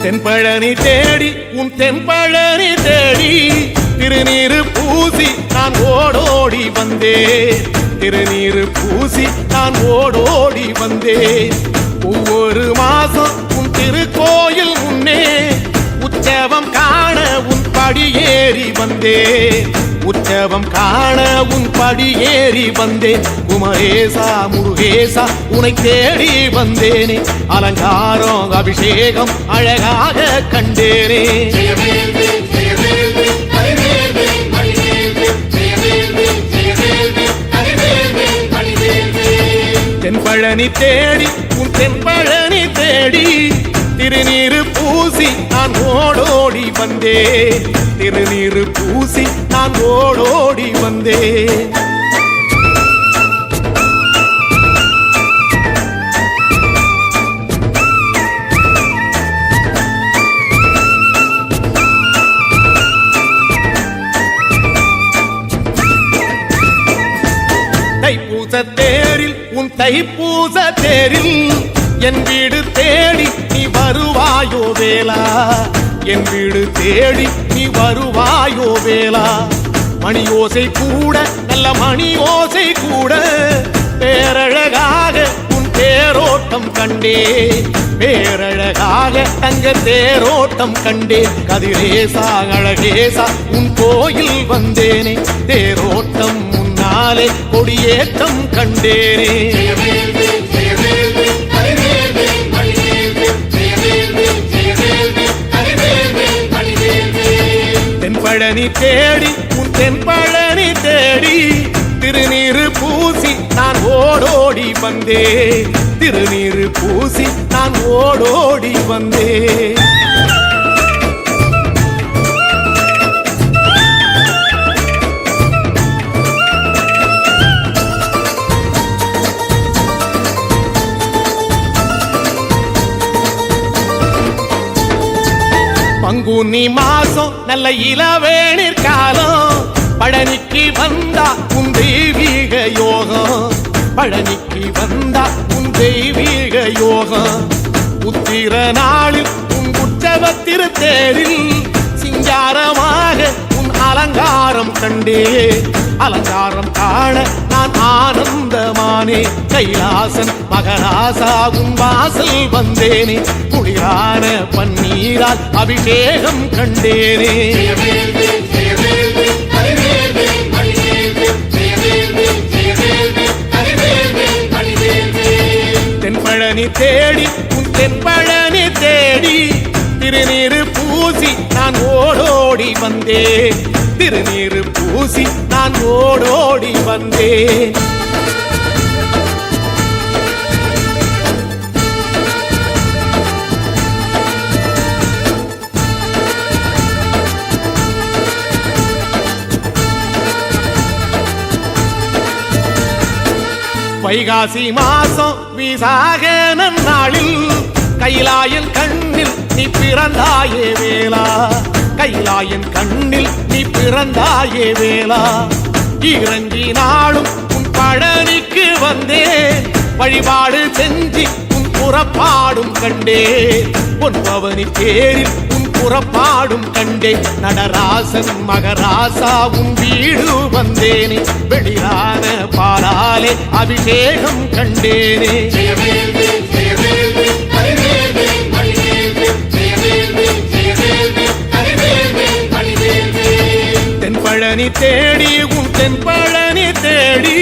தென்பழனி தேடி உன் தென்பழனி தேடி திருநீரு பூசி நான் ஓடோடி வந்தேன். திருநீரு பூசி நான் ஓடோடி வந்தேன். ஒவ்வொரு மாசம் உன் திருக்கோயில் முன்னே உற்சவம் காண உன் படியேறி வந்தேன். உற்சவம் காண உன் படியேறி வந்தேன். குமரேசா முருகேசா உனை தேடி வந்தேனே. அலங்காரம் அபிஷேகம் அழகாக கண்டேனே. தென்பழனி தேடி உன் தென்பழனி தேடி திருநீரு பூசி நான் ஓடோடி வந்தேன். திருநீரு பூசி நான் ஓடோடி வந்தேன். தைப்பூச தேரில் உன் தைப்பூச தேரில் என் வீடு தேடி நீ வருவாயோ வேளா. என் வீடு தேடி நீ வருவாயோ வேளா. மணி ஓசை கூட நல்ல மணி ஓசை கூட பேரழகாக உன் தேரோட்டம் கண்டே. பேரழகாக தங்க தேரோட்டம் கண்டே. கதிரேசா அழகேசா உன் கோயில் வந்தேனே. தேரோட்டம் முன்னாலே கொடியேற்றம் கண்டேனே. தென்பழனி தேடி உன் தென்பழனி தேடி திருநீரு பூசி நான் ஓடோடி வந்தேன். திருநீரு பூசி நான் ஓடோடி வந்தேன். பங்குனி மாசம் நல்ல இளவேணிற் காலம். பழனிக்கு வந்தா உன் தெய்வீக யோகம். பழனிக்கு வந்தா உன் தெய்வீக யோகம். உத்திர நாளில் உன் உற்சவ திருத்தேரில் சிங்காரமாக உன் அலங்காரம் கண்டே. அலங்காரம் காண நான் ஆனந்தமானே. கைலாசன் மகராசா உன் வாசல் வந்தேனே. குளிரான பன்னீரால் அபிஷேகம் கண்டேனே. தென்பழனி தேடி உன் தென்பழனி தேடி திருநீரு பூசி நான் ஓடோடி வந்தேன். திருநீரு பூசி நான் ஓடோடி வந்தேன். வைகாசி மாசம் விசாக நன்னாளில் கைலாயன் கண்ணில் நீ பிறந்தாயே வேளா. கைலாயன் கண்ணில் நீ பிறந்தாயே வேளா. இறங்கி நாளும் உன் பழனிக்கு வந்தேன். வழிபாடு செஞ்சு உன் புறப்பாடும் கண்டே. பொன்பவனி தேரில் உன் புறப்பாடும் கண்டே. நடராசன் மகராசா உன் வீடு வந்தேனே. வெளியான பாலாலே அபிஷேகம் கண்டேனே. தென்பழனி தேடி உன் தென்பழனி தேடி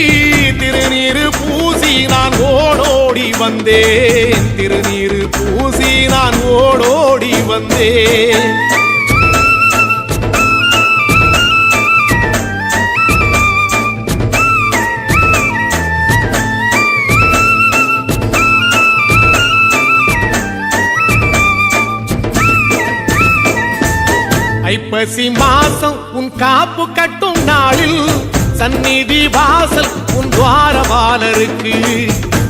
திருநீரு பூசி நான் ஓடோடி வந்தேன். திருநீரு பூசி நான் ஓடோடி வந்தேன். ஐப்பசி மாசம் உன் காப்பு கட்டும் நாளில் சந்நிதி வாசல் உன் துவாரபாலருக்கு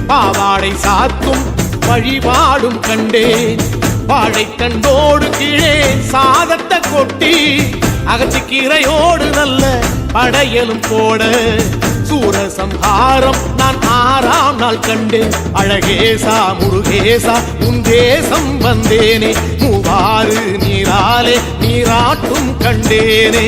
பாவாடை சாத்தும் வழிபாடும் கண்டேன். வாழைத்தண்டோடு கீழே சாதத்தை கொட்டி அகத்திக்கீரையோடு நல்ல படையலும் போட சூரசம்ஹாரம் நான் 6ஆம் நாள் கண்டேன். அழகேசா முருகேசா உன் தேசம் வந்தேனே. பாரு நீராலே நீராட்டும் கண்டேனே.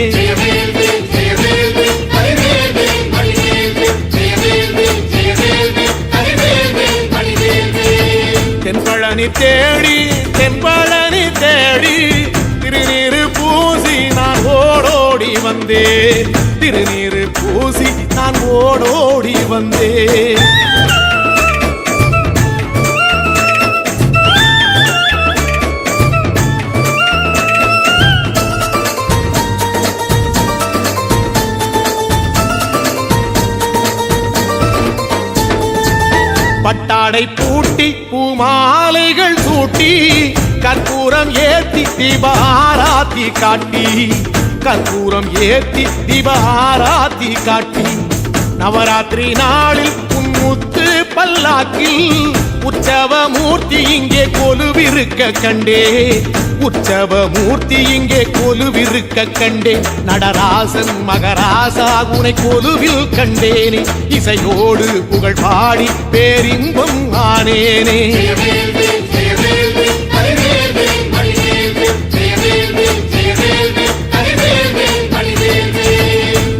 தென்பழனி தேடி தென்பழனி தேடி திருநீரு பூசி நான் ஓடோடி வந்தேன். திருநீரு பூசி நான் ஓடோடி வந்தேன். பட்டாடை பூட்டி பூமாலைகள் சூட்டி கற்பூரம் ஏத்தி தீபாராத்தி காட்டி கற்பூரம் ஏத்தி தீபாராத்தி காட்டி நவராத்திரி நாளில் முத்து பல்லாக்கில் உற்சவ மூர்த்தி இங்கே கொலுவிருக்க கண்டே. உற்சவ மூர்த்தி இங்கே கொலுவிருக்க கண்டே. நடராசன் மகராசா உனை கொலுவில் கண்டேனே. இசையோடு புகழ் பாடி பேரின்பம் ஆனேனே.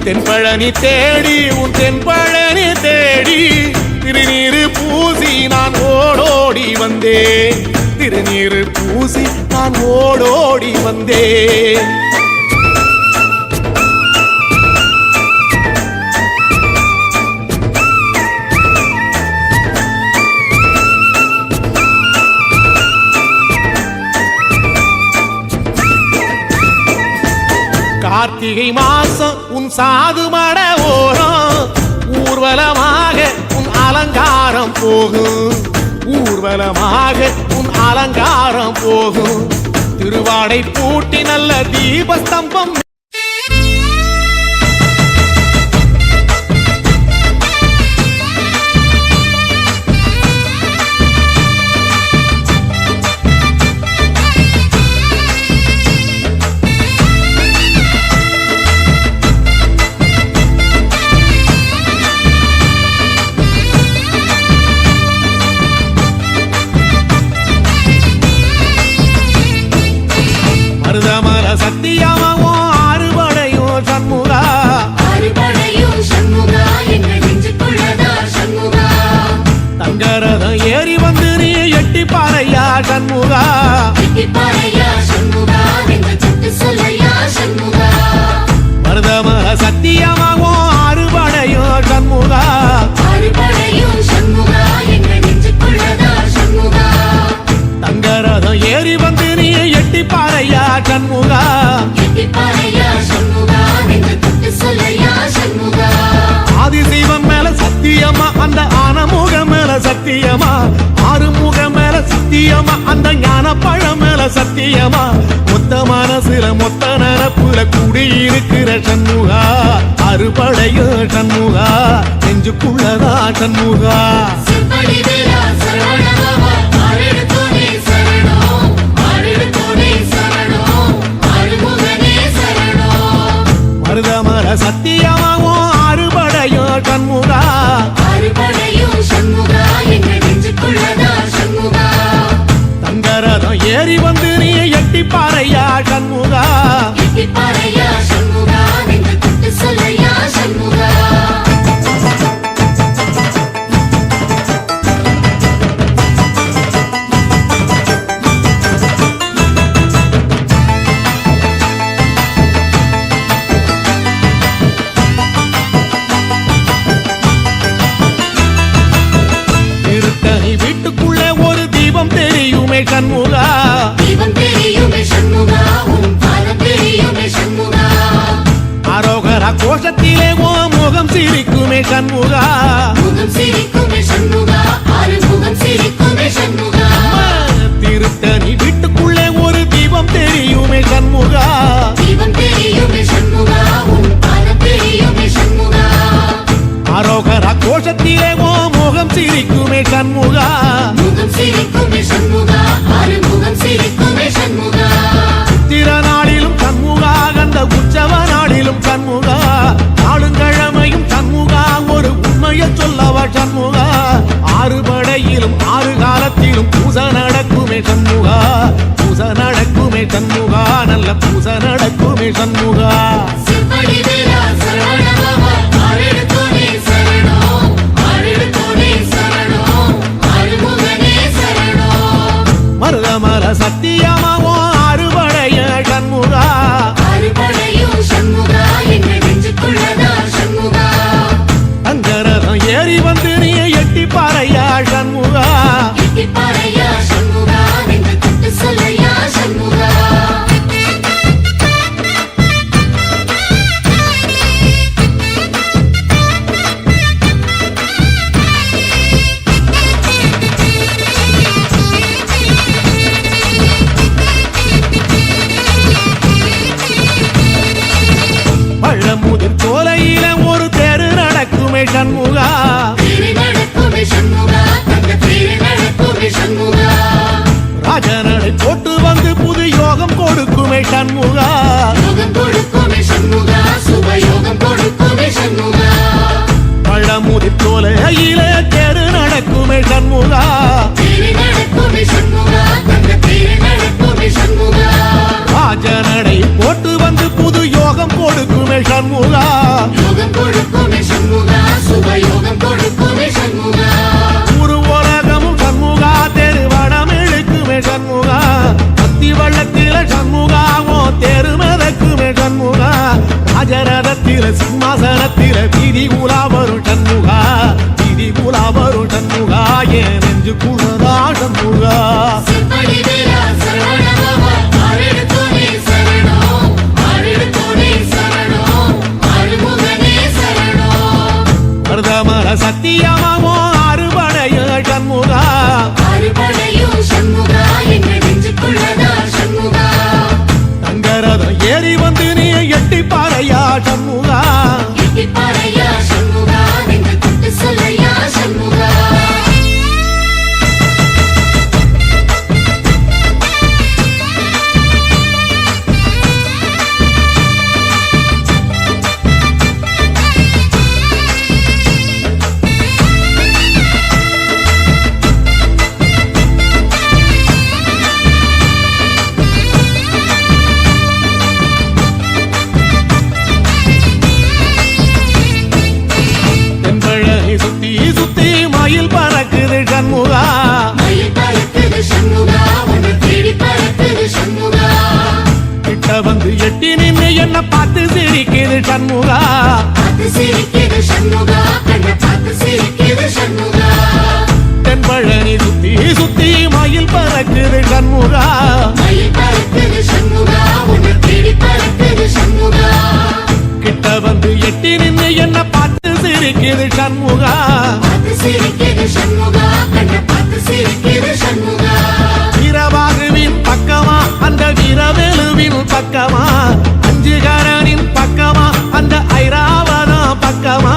தென்பழனி தேடி உன் தென்பழனி தேடி திருநீரு பூசி நான் ஓடோடி வந்தேன். திருநீரு பூசி நான் ஓடோடி வந்தேன். கார்த்திகை மாசம் உன் சாது மட ஓரம் ஊர்வலமாக உன் அலங்காரம் போகும். ஊர்வலமாக உன் அலங்காரம் போகும். திருவாடை பூட்டி நல்ல தீபஸ்தம்பம் மருதமர சத்தியமாவோ ஆறுபடையோ சண்முகா. ஆறுபடையும் சண்முகா எங்கள் நெஞ்சுக்குள்ளதா சண்முகா. தங்கரதம் ஏறி வந்து நீ எட்டி பாறையா சண்முகா. எட்டி பாறையா சண்முகா எங்கள் சத்து சொல்லையா சண்முகா. மருதமர சத்தியமாவோ ஆறுபடையோ சண்முகா. ஆறுபடையும் சண்முகா எங்கள் நெஞ்சுக்குள்ளதா சண்முகா. தங்கரதம் ஏறி வந்து நீ எட்டி பாறையா சண்முகா. எட்டி பாறையா சண்முகா எங்கள் சத்து சொல்லையா சண்முகா. ஆதிசைவம் மேல சத்தியமா அந்த ஆனமுகம் மேல சத்தியமா. ஆறுமுகம் மேல சத்தியமா அந்த ஞான பழம் மேல சத்தியமா. மொத்த மனசுல மொத்த நரப்புல குடியிருக்கிற சண்முகா. அறுபடையோ சண்முகா நெஞ்சுக்குள்ளதா சண்முகா. செப்படி வேலா சரவணபவா ஆரெடுத்தோனே சரணம். ஆரெடுத்தோனே சரணம். ஆறுமுகனே சரணம். மருதமர சத்தியமாவோ ஆறுபடையோ சண்முகா. ஆறுபடையும் சண்முகா எங்கள் நெஞ்சுக்குள்ளதா சண்முகா. தங்கரதம் ஏறி வந்து நீ எட்டி பாறையா சண்முகா. எட்டி பாறையா சண்முகா எங்கள் சத்து சொல்லையா சண்முகா. திருத்தணி வீட்டுக்குள்ளே ஒரு தீபம் தெரியுமே சண்முகா. தீபம் தெரியுமே சண்முகா உன் பாதம் தெரியுமே சண்முகா. அரோகரா கோஷத்திலே ஓ முகம் சிரிக்குமே சண்முகா. முகம் சிரிக்குமே சண்முகா. ஆறுமுகம் சிரிக்குமே சண்முகா. திருத்தணி வீட்டுக்குள்ளே ஒரு தீபம் தெரியுமே சண்முகா. தீபம் தெரியுமே சண்முகா உன் பாதம் தெரியுமே சண்முகா. அரோகரா கோஷத்திலே ஓ முகம் சிரிக்குமே சண்முகா. முகம் சிரிக்குமே சண்முகா. ஆறுமுகம் சிரிக்குமே சண்முகா. சித்திர நாளிலும் சண்முகா அந்த உற்சவ நாளிலும் சண்முகா. நாளுங்கிழமையும் சண்முகா ஒரு உண்மையை சொல்லவா சண்முகா. ஆறுபடையிலும் ஆறு காலத்திலும் பூச நடக்குமே சண்முகா. பூச நடக்கும் சண்முகா நல்ல பூசை நடக்குமே சண்முகா சிப்படி வேலா சரவண பவா ஆரெடுத்தோனே சரணம் ஆரெடுத்தோனே சரணம் ஆறுமுகனே சரணம் மருதமர சத்தியமாவோ அறுபடைய சண்முகா அறுபடையும் சண்முகா எங்க நெஞ்சுக்குள்ளதா சண்முகா அங்கரதம் ஏறி வந்து நீ எட்டி பாறையா சண்முகா எட்டிப்பாறையா சண்முகா நெஞ்சு தொட்டு சொல்லையா சண்முகா பழமுதிர் சோலையில ஒரு தெரு நடக்குமே சண்முகா தேரி நடக்குமே சண்முகா தங்க தேரி நடக்குமே சண்முகா ராஜனடை போட்டு வந்து புது யோகம் கொடுக்குமே சண்முகா யோகம் கொடுக்குமே சண்முகா சுபயோகம் கொடுக்குமே சண்முகா பழமுதிர் சோலையில தெரு நடக்குமே சண்முகா தேரி நடக்குமே சண்முகா தங்க தேரி நடக்குமே சண்முகா ராஜனடை போட்டு வந்து புது யோகம் கொடுக்குமே சண்முகா யோகம் கொடுக்குமே சண்முகா சுபயோகம் கொடுக்குமே சண்முகா ஒரு உலகமும் சண்முகா தெருவடம் இழுக்குமே சண்முகா பத்தி வள்ளத்தில சண்முகாவோ தெரு மிதக்குமே சண்முகா ராஜரதத்தில சிம்மாசனத்தில வீதி உலா வரும் சண்முகா வீதி உலா வரும் சண்முகா என் நெஞ்சுக்குள்ளதா சண்முகா சிப்படி வேலா சரவண பவா ஆரெடுத்தோனே சரணம் ஆரெடுத்தோனே சரணம் ஆறுமுகனே சரணம் மருதமர சத்தியமாவோ அறுபடைய சண்முகா அறுபடையும் சண்முகா எங்க நெஞ்சுக்குள்ளதா சண்முகா தங்கரதம் ஏறி வந்து நீ எட்டி பாறையா சண்முகா எட்டிப்பாறையா சண்முகா நெஞ்சு தொட்டு சொல்லையா சண்முகா தென்பழகி சுத்தி சுத்தி மயில் பறக்குது சண்முகா மயில் பறக்குது சண்முகா உன்னை தேடி பறக்குது சண்முகா கிட்ட வந்து எட்டி நின்று என்ன பார்த்து சிரிக்குது சண்முகா பார்த்து சிரிக்குது சண்முகா கண்ணை பார்த்து சிரிக்குது சண்முகா தென்பழகி சுத்தி சுத்தி மயில் பறக்குது சண்முகா மயில் பறக்குது சண்முகா உன்னை தேடி பறக்குது சண்முகா கிட்ட வந்து எட்டி நின்று என்ன பார்த்து சிரிக்குது சண்முகா பார்த்து சிரிக்குது சண்முகா கண்ணை பார்த்து சிரிக்குது சண்முகா வீரபாகுவின் பக்கமா அந்த வீரவேலுவின் பக்கமா அஞ்சுகரனின் பக்கமா அந்த ஐராவதம் பக்கமா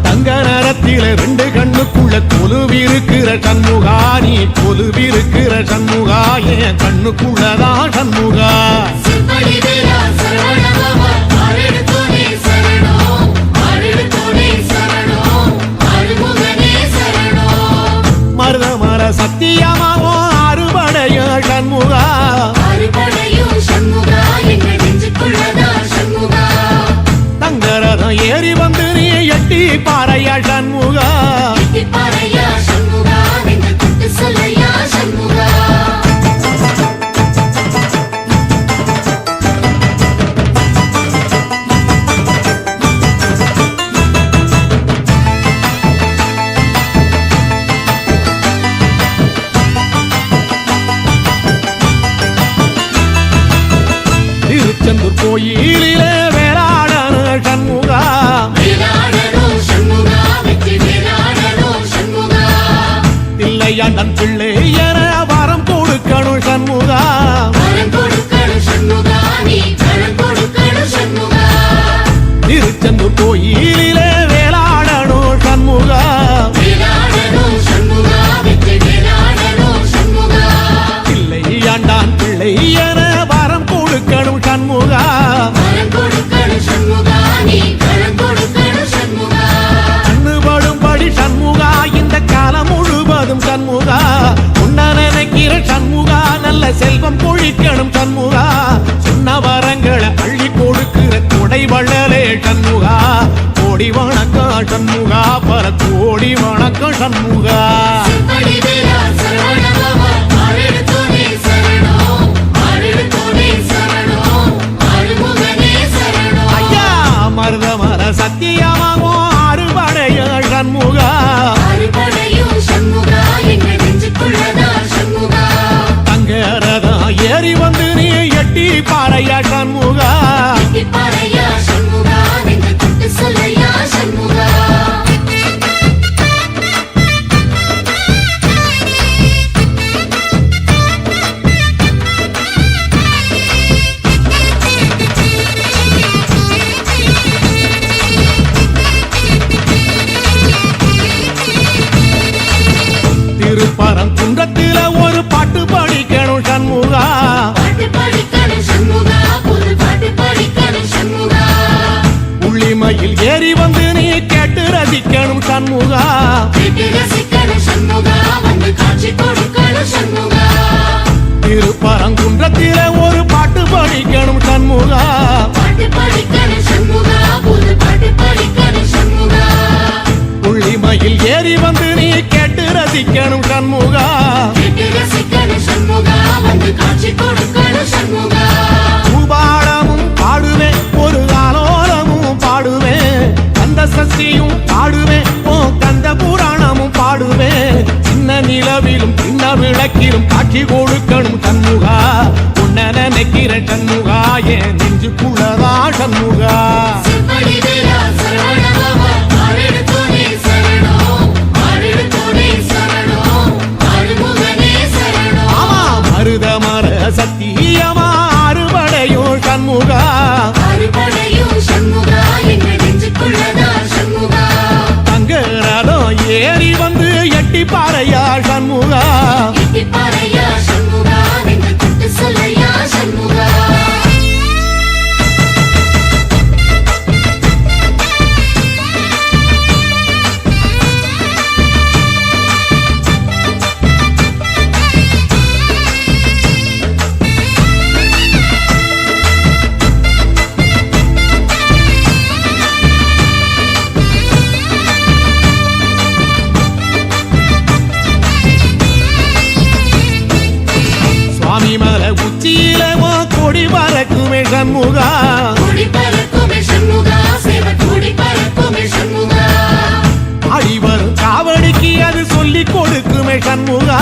தங்க நேரத்தில ரெண்டு கண்ணுக்குள்ள கொலுவிருக்கிற சண்முகா நீ கொலுவிருக்கிற சண்முகா என் கண்ணுக்குள்ளதான் சண்முகா சிப்படி வேலா சரவண பவா ஆரெடுத்தோனே சரணம் ஆரெடுத்தோனே சரணம் ஆறுமுகனே சரணம் மருதமர சத்தியமாவோ அறுபடைய சண்முகா அறுபடையும் சண்முகா எங்க நெஞ்சுக்குள்ளதா சண்முகா தங்கரதம் ஏறி வந்து நீ எட்டி பாறையா சண்முகா எட்டிப்பாறையா சண்முகா நெஞ்சு தொட்டு சொல்லையா சண்முகா திருச்செந்தூர் கோயிலிலே வேளாடன சண்முகா வேலாடணும் சண்முகா வெற்றி வேலாடணும் சண்முகா தில்லையாண்டன் பிள்ளை என வரம் கொடுக்கணும் சண்முகா வரம் கொடுக்கணும் சண்முகா நீ வரம் கொடுக்கணும் சண்முகா திருச்செந்தூர் கோயிலிலே வேளாடணும் சண்முகா வேலாடணும் சண்முகா வெற்றி வேலாடணும் சண்முகா தில்லையாண்டான் பிள்ளை என வரம் கொடுக்கணும் சண்முகா வரம் கொடுக்கணும் சண்முகா நீ வரம் கொடுக்கணும் சண்முகா கண்ணுபடும்படி சண்முகா இந்த காலம் முழுவதும் சண்முகா உன்ன திருப்பரங்குன்றத்தில ஒரு பாட்டு படிக்கணும் சண்முகா பாட்டு படிக்கணும் சண்முகா புது பாட்டு படிக்கணும் சண்முகா உள்ளிமையில் ஏறி வந்து நீ கேட்டு ரசிக்கணும் சண்முகா கேட்டு ரசிக்கணும் சண்முகா வந்து காட்சி கொடுக்கணும் சண்முகா திருப்பரங்குன்றத்தில ஒரு பாட்டு படிக்கணும் சண்முகா பாட்டு படிக்கணும் சண்முகா புது பாட்டு படிக்கணும் சண்முகா உள்ளிமையில் ஏறி வந்து நீ கேட்டு ரசிக்கணும் சண்முகா கேட்டு ரசிக்கணும் சண்முகா வந்து காட்சி கொடுக்கணும் சண்முகா பூபாளமும் பாடுவேன் ஒரு ஆலோலமும் பாடுவேன் கந்த சஷ்டியும் பாடுவேன் ஓ கந்த புராணமும் பாடுவேன் சின்ன நிலவிலும் சின்ன விளக்கிலும் காட்சி கொடுக்கணும் சண்முகா உன்ன நினைக்கிற சண்முகா என் நெஞ்சுக்குள்ளதா சண்முகா செம்படி வேலா சரவணபவா ஆரெடுத்தோனே சரணம் ஆரெடுத்தோனே சரணம் ஆறுமுகனே சரணம் ஆமா மருத மர சத்தியமா அறுபடையும் சண்முகா அறுபடையும் சண்முகா எங்க நெஞ்சுக்குள்ளதா சண்முகா தங்க ரதம் ஏறி வந்து எட்டி பாறையா சண்முகா எட்டிப்பாறையா சண்முகா என்று தொட்டு சொல்லையா சண்முகா சுவாமி மலை உச்சியில கொடி பறக்குமே சண்முகா கொடி பறக்குமே சண்முகா சேவ கொடி பறக்குமே சண்முகா ஆடி வரும் காவடிக்கு அது சொல்லி கொடுக்குமே சண்முகா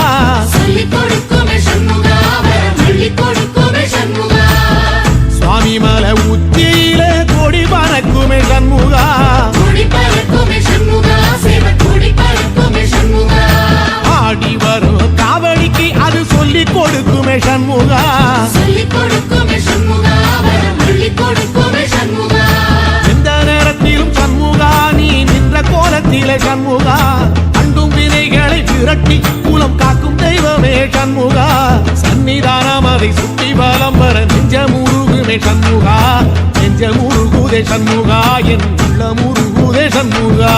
சொல்லிக் கொடுக்குமே சண்முகா வரம் அள்ளிக் கொடுக்குமே சண்முகா சுவாமி மலை உச்சியில கொடி பறக்குமே சண்முகா கொடி பறக்குமே சண்முகா சேவ கொடி பறக்குமே சண்முகா ஆடி வரும் காவடிக்கு அது சொல்லி கொடுக்குமே சண்முகா சொல்லிக் கொடுக்குமே சண்முகா வரம் அள்ளிக் கொடுக்குமே சண்முகா எந்த நேரத்திலும் சண்முகா நீ நின்ற கோலத்திலே சண்முகா அண்டும் வினைகளை விரட்டி குலம் காக்கும் தெய்வமே சண்முகா சன்னிதானம் அதை சுற்றி பலம் வர நெஞ்ச முருகுமே சண்முகா நெஞ்ச முருகுதே சண்முகா என் உள்ள முருகுதே சண்முகா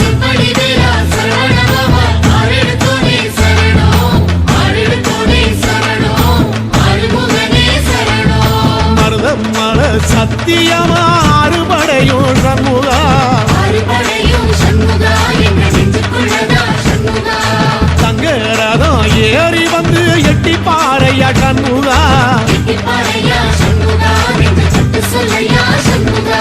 செம்படி வேலா சரவணபவா ஆரெடுத்தோனே சரணம் ஆரெடுத்தோனே சரணம் ஆறுமுகனே சரணம் மருதம் மல சத்தியமா அறுபடையும் சண்முகா அறுபடையும் சண்முகா எங்க நெஞ்சுக்குள்ளதா சண்முகா தங்க ரதம் ஏறி வந்து எட்டி பாறையா சண்முகா எட்டிப்பாறையா சண்முகா என்று தொட்டு சொல்லையா சண்முகா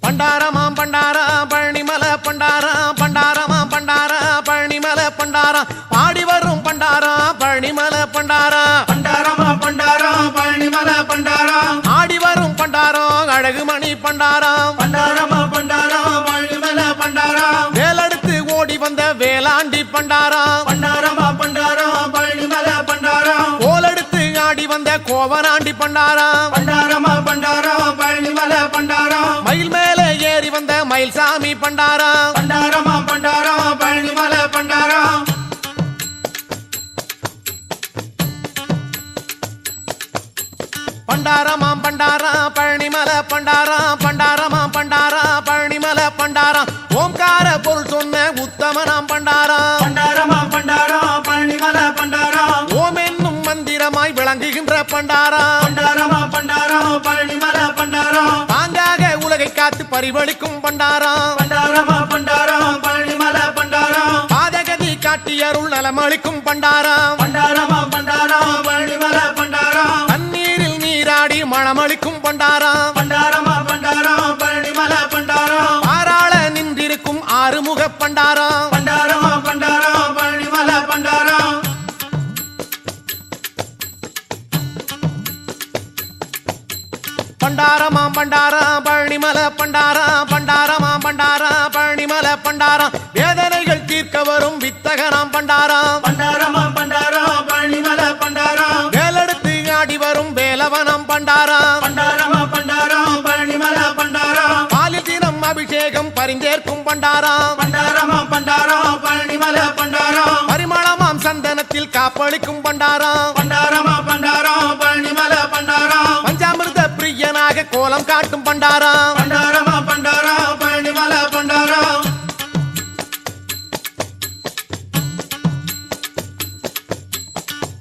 பண்டாரமாம் பண்டாரா பழனிமலை பண்டாரா பண்டாரமாம் பண்டாரா பழனிமலை பண்டாரா பாடி வரும் பண்டாரா பழனிமலை பண்டாரா பண்டாரமா பண்டாரா பழனிமலை பண்டாரா ஆடி வரும் பண்டாரா அழகுமணி பண்டாரா பண்டாரமா பண்டாரா பழனிமலை பண்டாரா வேலெடுத்து ஓடி வந்த வேளாண்டி பண்டாரா பண்டாரமா பண்டாரா பழனிமலை பண்டாரா கோலெடுத்து ஆடி வந்த கோவனாண்டி பண்டாரா பண்டாரமா பண்டாரா பழனிமலை பண்டாரா மயில் மேலே ஏறி வந்த மயில்சாமி பண்டாரா பண்டாரமா பண்டாரா பழனிமலை பண்டாரா பண்டாரமாம் பண்டாரா பழனிமலை பண்டாரா பண்டாரமாம் பண்டாரா பழனிமலை பண்டாரா ஓம்கார பொருள் சொன்ன உத்தமனாம் பண்டாரா பண்டாரமா பண்டாரா பழனிமலை பண்டாரா ஓம் என்னும் மந்திரமாய் விளங்குகின்ற பண்டாரா பண்டாரமா பண்டாரா பழனிமலை பண்டாரா தாங்காக உலகை காத்து பரிவளிக்கும் பண்டாரா பண்டாரமா பண்டாரா பழனிமலை பண்டாரா பாதகதி காட்டி அருள் நலமளிக்கும் பண்டாரா பண்டாரமா பண்டாரா பழனிமலை பண்டாரா தண்ணீரில் நீராடி மணமளிக்கும் பண்டாரா பண்டாரமா பண்டாரா பழனிமலை பண்டாரா பாராள நின்றிருக்கும் ஆறுமுக பண்டாரா பண்டாரமா பண்டாரா பழனிமலை பண்டாரா பண்டாரமாம் பண்டாரம் பழனிமலை பண்டாரம் பண்டாரமாம் பண்டாரம் பழனிமலை பண்டாரம் வேதனைகள் தீர்க்க வரும் வித்தகனாம் பண்டாரம் பண்டாரமா பண்டாரம் பழனிமலை பண்டாரம் வேலெடுத்து ஆடி வரும் வேலவனம் பண்டாரம் பண்டாரமா பண்டாரம் பழனிமலை பண்டாரம் பாலில் தினம் அபிஷேகம் பரிந்தேற்கும் பண்டாரம் பண்டாரமா பண்டாரம் பழனிமலை பண்டாரம் பரிமளமாம் சந்தனத்தில் காப்பளிக்கும் பண்டாரம் பண்டாரமா பண்டாரம் பழனிமலை பண்டாரம் பஞ்சாமிர்த பிரியனாக கோலம் காட்டும் பண்டாரம் பண்டாரமா பண்டாரம் பழனிமலை பண்டாரம்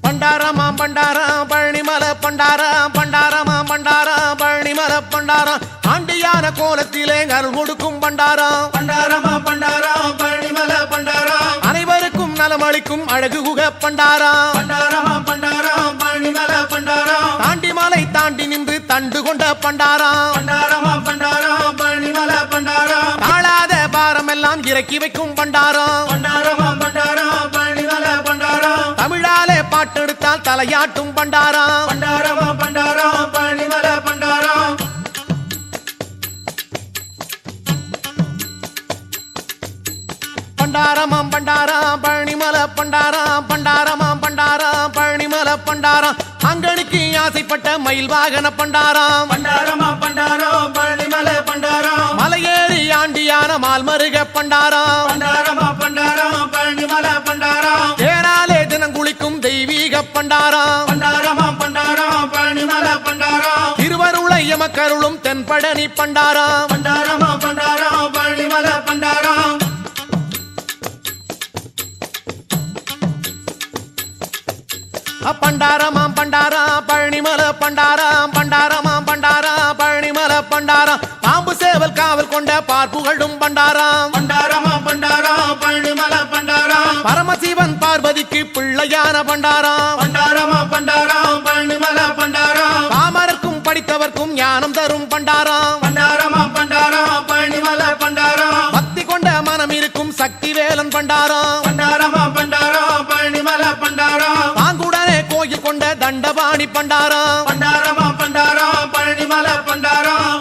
பண்டாரமாம் பண்டாரம் பழனிமலை பண்டாரம் பண்டாரமாம் பண்டாரம் பழனிமலை பண்டாரம் ஆண்டியான கோலத்திலே அருள் கொடுக்கும் பண்டாரம் பண்டாரமா பண்டாரம் பழனிமலை பண்டாரம் அனைவருக்கும் நலமளிக்கும் அழகு குக பண்டாரம் பண்டாரமா பண்டாரம் பழனிமலை பண்டாரம் தாண்டி மலை தாண்டி நின்று தண்டு கொண்ட பண்டாரம் பண்டாரமா பண்டாரம் பழனிமலை பண்டாரம் தாழாத பாரம் எல்லாம் இறக்கி வைக்கும் பண்டாரம் பண்டாரமா பண்டாரம் பழனிமலை பண்டாரம் தமிழாலே பாட்டெடுத்தால் தலையாட்டும் பண்டாரம் பண்டாரமா பண்டாரம் பழனிமலை பண்டாரம் பண்டாரமாம் பண்டாரம் பழனிமலை பண்டாரம் பண்டாரமாம் பண்டாரம் பழனிமலை பண்டாரம் அங்கனுக்கு ஆசைப்பட்ட மயில் வாகன பண்டாரம் பண்டாரமா பண்டாரம் பழனிமலை பண்டாரம் மலையேறி ஆண்டியான மால்மருக பண்டாரம் பண்டாரமா பண்டாரம் பழனிமலை பண்டாரம் தேனாலே தினம் குளிக்கும் தெய்வீக பண்டாரம் பண்டாரமா பண்டாரம் பழனிமலை பண்டாரம் திருவருளை எமக்கருளும் தென்பழனி பண்டாரம் பண்டாரமா பண்டாரம் பழனிமலை பண்டாரம் பண்டாரமாம் பண்டாரம் பழனிமலை பண்டாரம் பண்டாரமாம் பண்டாரம் பழனிமலை பண்டாரம் பாம்பு சேவல் காவல் கொண்ட பார்ப்புகழும் பண்டாரம் பண்டாரமா பண்டாரம் பழனிமலை பண்டாரம் பரமசிவன் பார்வதிக்கு பிள்ளையான பண்டாரம் பண்டாரமா பண்டாரம் பழனிமலை பண்டாரம் பாமரர்க்கும் படித்தவர்க்கும் ஞானம் தரும் பண்டாரம் பண்டாரமா பண்டாரம் பழனிமலை பண்டாரம் பக்தி கொண்ட மனம் இருக்கும் சக்தி வேலன் பண்டாரம் பண்டாரமா பண்டாரம் பழனிமலை பண்டாரம் பாங்குடனே கோயில் கொண்ட தண்டபாணி பண்டாரம் பண்டாரமா பண்டாரம் பழனிமலை பண்டாரம்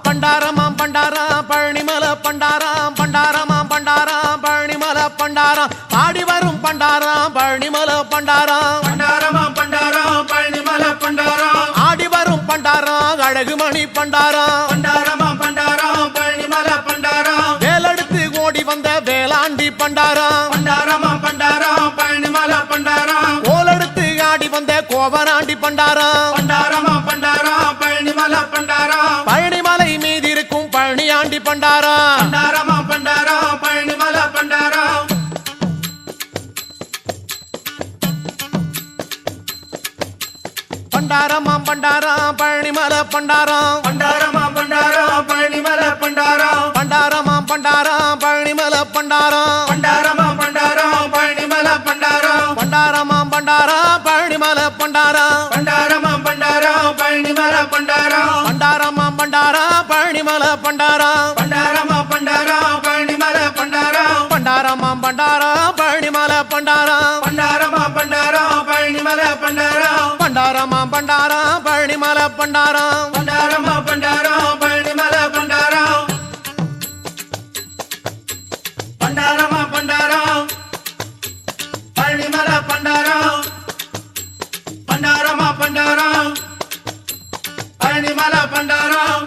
பண்டாரமாம் பண்டாரம் பழனிமலை பண்டாரம் பண்டாரமாம் பண்டாரம் பழனிமலை பண்டாரம் ஆடி வரும் பண்டாரம் பழனிமலை பண்டாரம் பண்டாரமா பண்டாரம் பழனிமலை பண்டாரம் ஆடி வரும் பண்டாரம் அழகுமணி பண்டாரம் பண்டாரமா பண்டாரம் பழனிமலை பண்டாரம் வேலெடுத்து ஓடி வந்த வேளாண்டி பண்டாரம் பண்டாரமா பண்டாரம் பழனிமலை பண்டாரம் கோலெடுத்து ஆடி வந்த கோவனாண்டி பண்டாரம் பண்டாரமா பண்டாரம் பழனிமலை பண்டாரம் பழனிமலை மீது இருக்கும் பழனியாண்டி பண்டாரம் பண்டாரமா பண்டாரம் பழனிமலை பண்டாரம் பண்டாரமாம் பண்டாரம் பழனிமலை பண்டாரம் பண்டாரமா பண்டாரம் பழனிமலை பண்டாரம் பண்டாரமாம் பண்டாரம் பழனிமலை பண்டாரம் பண்டாரமா பண்டாரம் பழனிமலை பண்டாரம் பண்டாரமாம் பண்டாரம் பழனிமலை பண்டாரம் பண்டாரமா பண்டாரம் பழனிமலை பண்டாரம் பண்டாரமாம் பண்டாரம் பழனிமலை பண்டாரம் பண்டாரமா பண்டாரம் பழனிமலை பண்டாரம் பண்டாரமாம் பண்டாரம் பழனிமலை பண்டாரம் பண்டாரமா பண்டாரம் பழனிமலை பண்டாரம் பண்டாரமாம் பண்டாரம் பழனிமலை பண்டாரம் பண்டாரமா பண்டாரம் பழனிமலை பண்டாரம் பண்டாரமா பண்டாரம் பழனிமலை பண்டாரம் பண்டாரமா பண்டாரம் பழனிமலை பண்டாரம்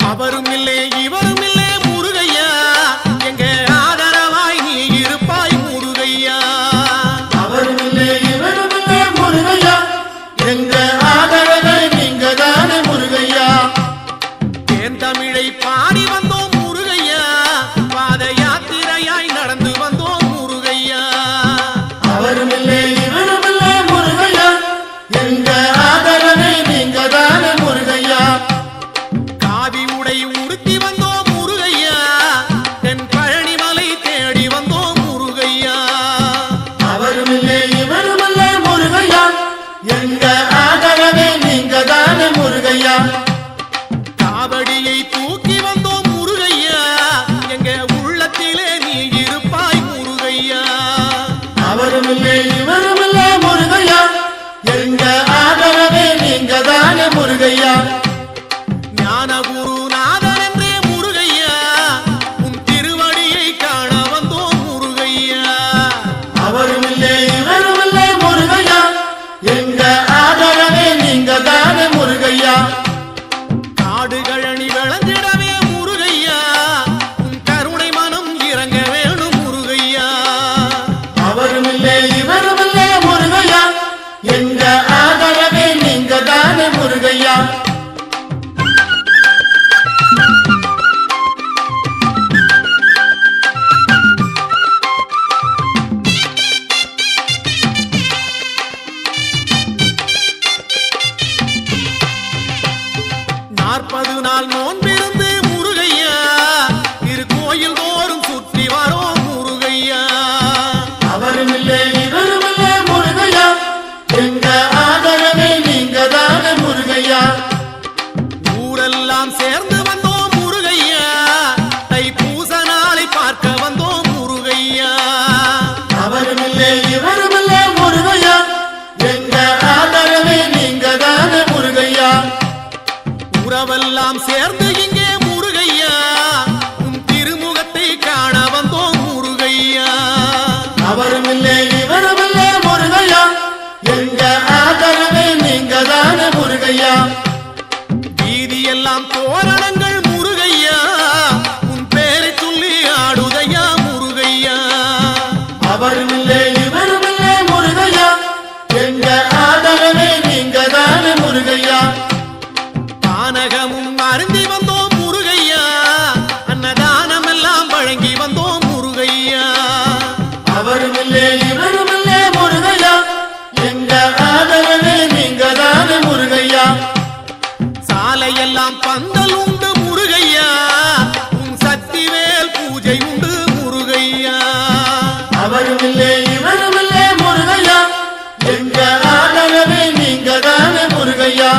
அவரும் இல்லை இவரும் இல்லை முருகையா எங்க ஆதரவாய் நீ இருப்பாய் முருகையா அவருமில்லை இவருமில்லை முருகையா எங்க ஆதரவே நீங்க தானே முருகையா ஞான குருநாதன் என்றே முருகையா உன் திருவடியை காண வந்தோம் முருகையா அவருமில்லை இவருமில்லை முருகையா எங்க ஆதரவே நீங்க தானே முருகையா காடுகழனி விளைஞ்சிடவே முருகையா உன் கருணை மனம் இறங்க வேணும் முருகையா அவருமில்லை இவருமில்லை முருகையா எங்க ஆதரவே நீங்க தானே முருகையா நாற்பது நாள் நோன்பிருந்து முருகையா இரு கோயில் தோறும் சுற்றி வரோம் முருகையா அவருமில்லை இவருமில்லை முருகையா எங்க ஆதரவே நீங்க தானே முருகையா ஊரெல்லாம் சேர்ந்து வந்தோம் முருகையா தைப்பூச நாளை பார்க்க வந்தோம் முருகையா அவருமில்லை இவருமில்லை முருகையா எங்க ஆதரவே நீங்க தானே முருகையா உறவெல்லாம் சேர்ந்து இங்கே முருகையா உன் திருமுகத்தை காண வந்தோம் முருகையா அவருமில்லை இவருமில்லை முருகையா எங்க ஆதரவே நீங்க தானே முருகையா வீதியெல்லாம் தோரணங்கள் முருகையா உன் பேரை சொல்லி ஆடுதையா முருகையா அவருமில்லை இவருமில்லை முருகையா எங்க ஆதரவே நீங்க தானே முருகையா பானகமும் அருந்தி வந்தோம் முருகையா அன்னதானம் எல்லாம் வழங்கி வந்தோம் முருகையா அவருமில்லை இவருமில்லை முருகையா எங்க ஆதரவே நீங்க தானே முருகையா சாலையெல்லாம் பந்தல் உண்டு முருகையா உன் சக்திவேல் பூஜை உண்டு முருகையா அவருமில்லை இவருமில்லை முருகையா எங்க ஆதரவே நீங்க தானே முருகையா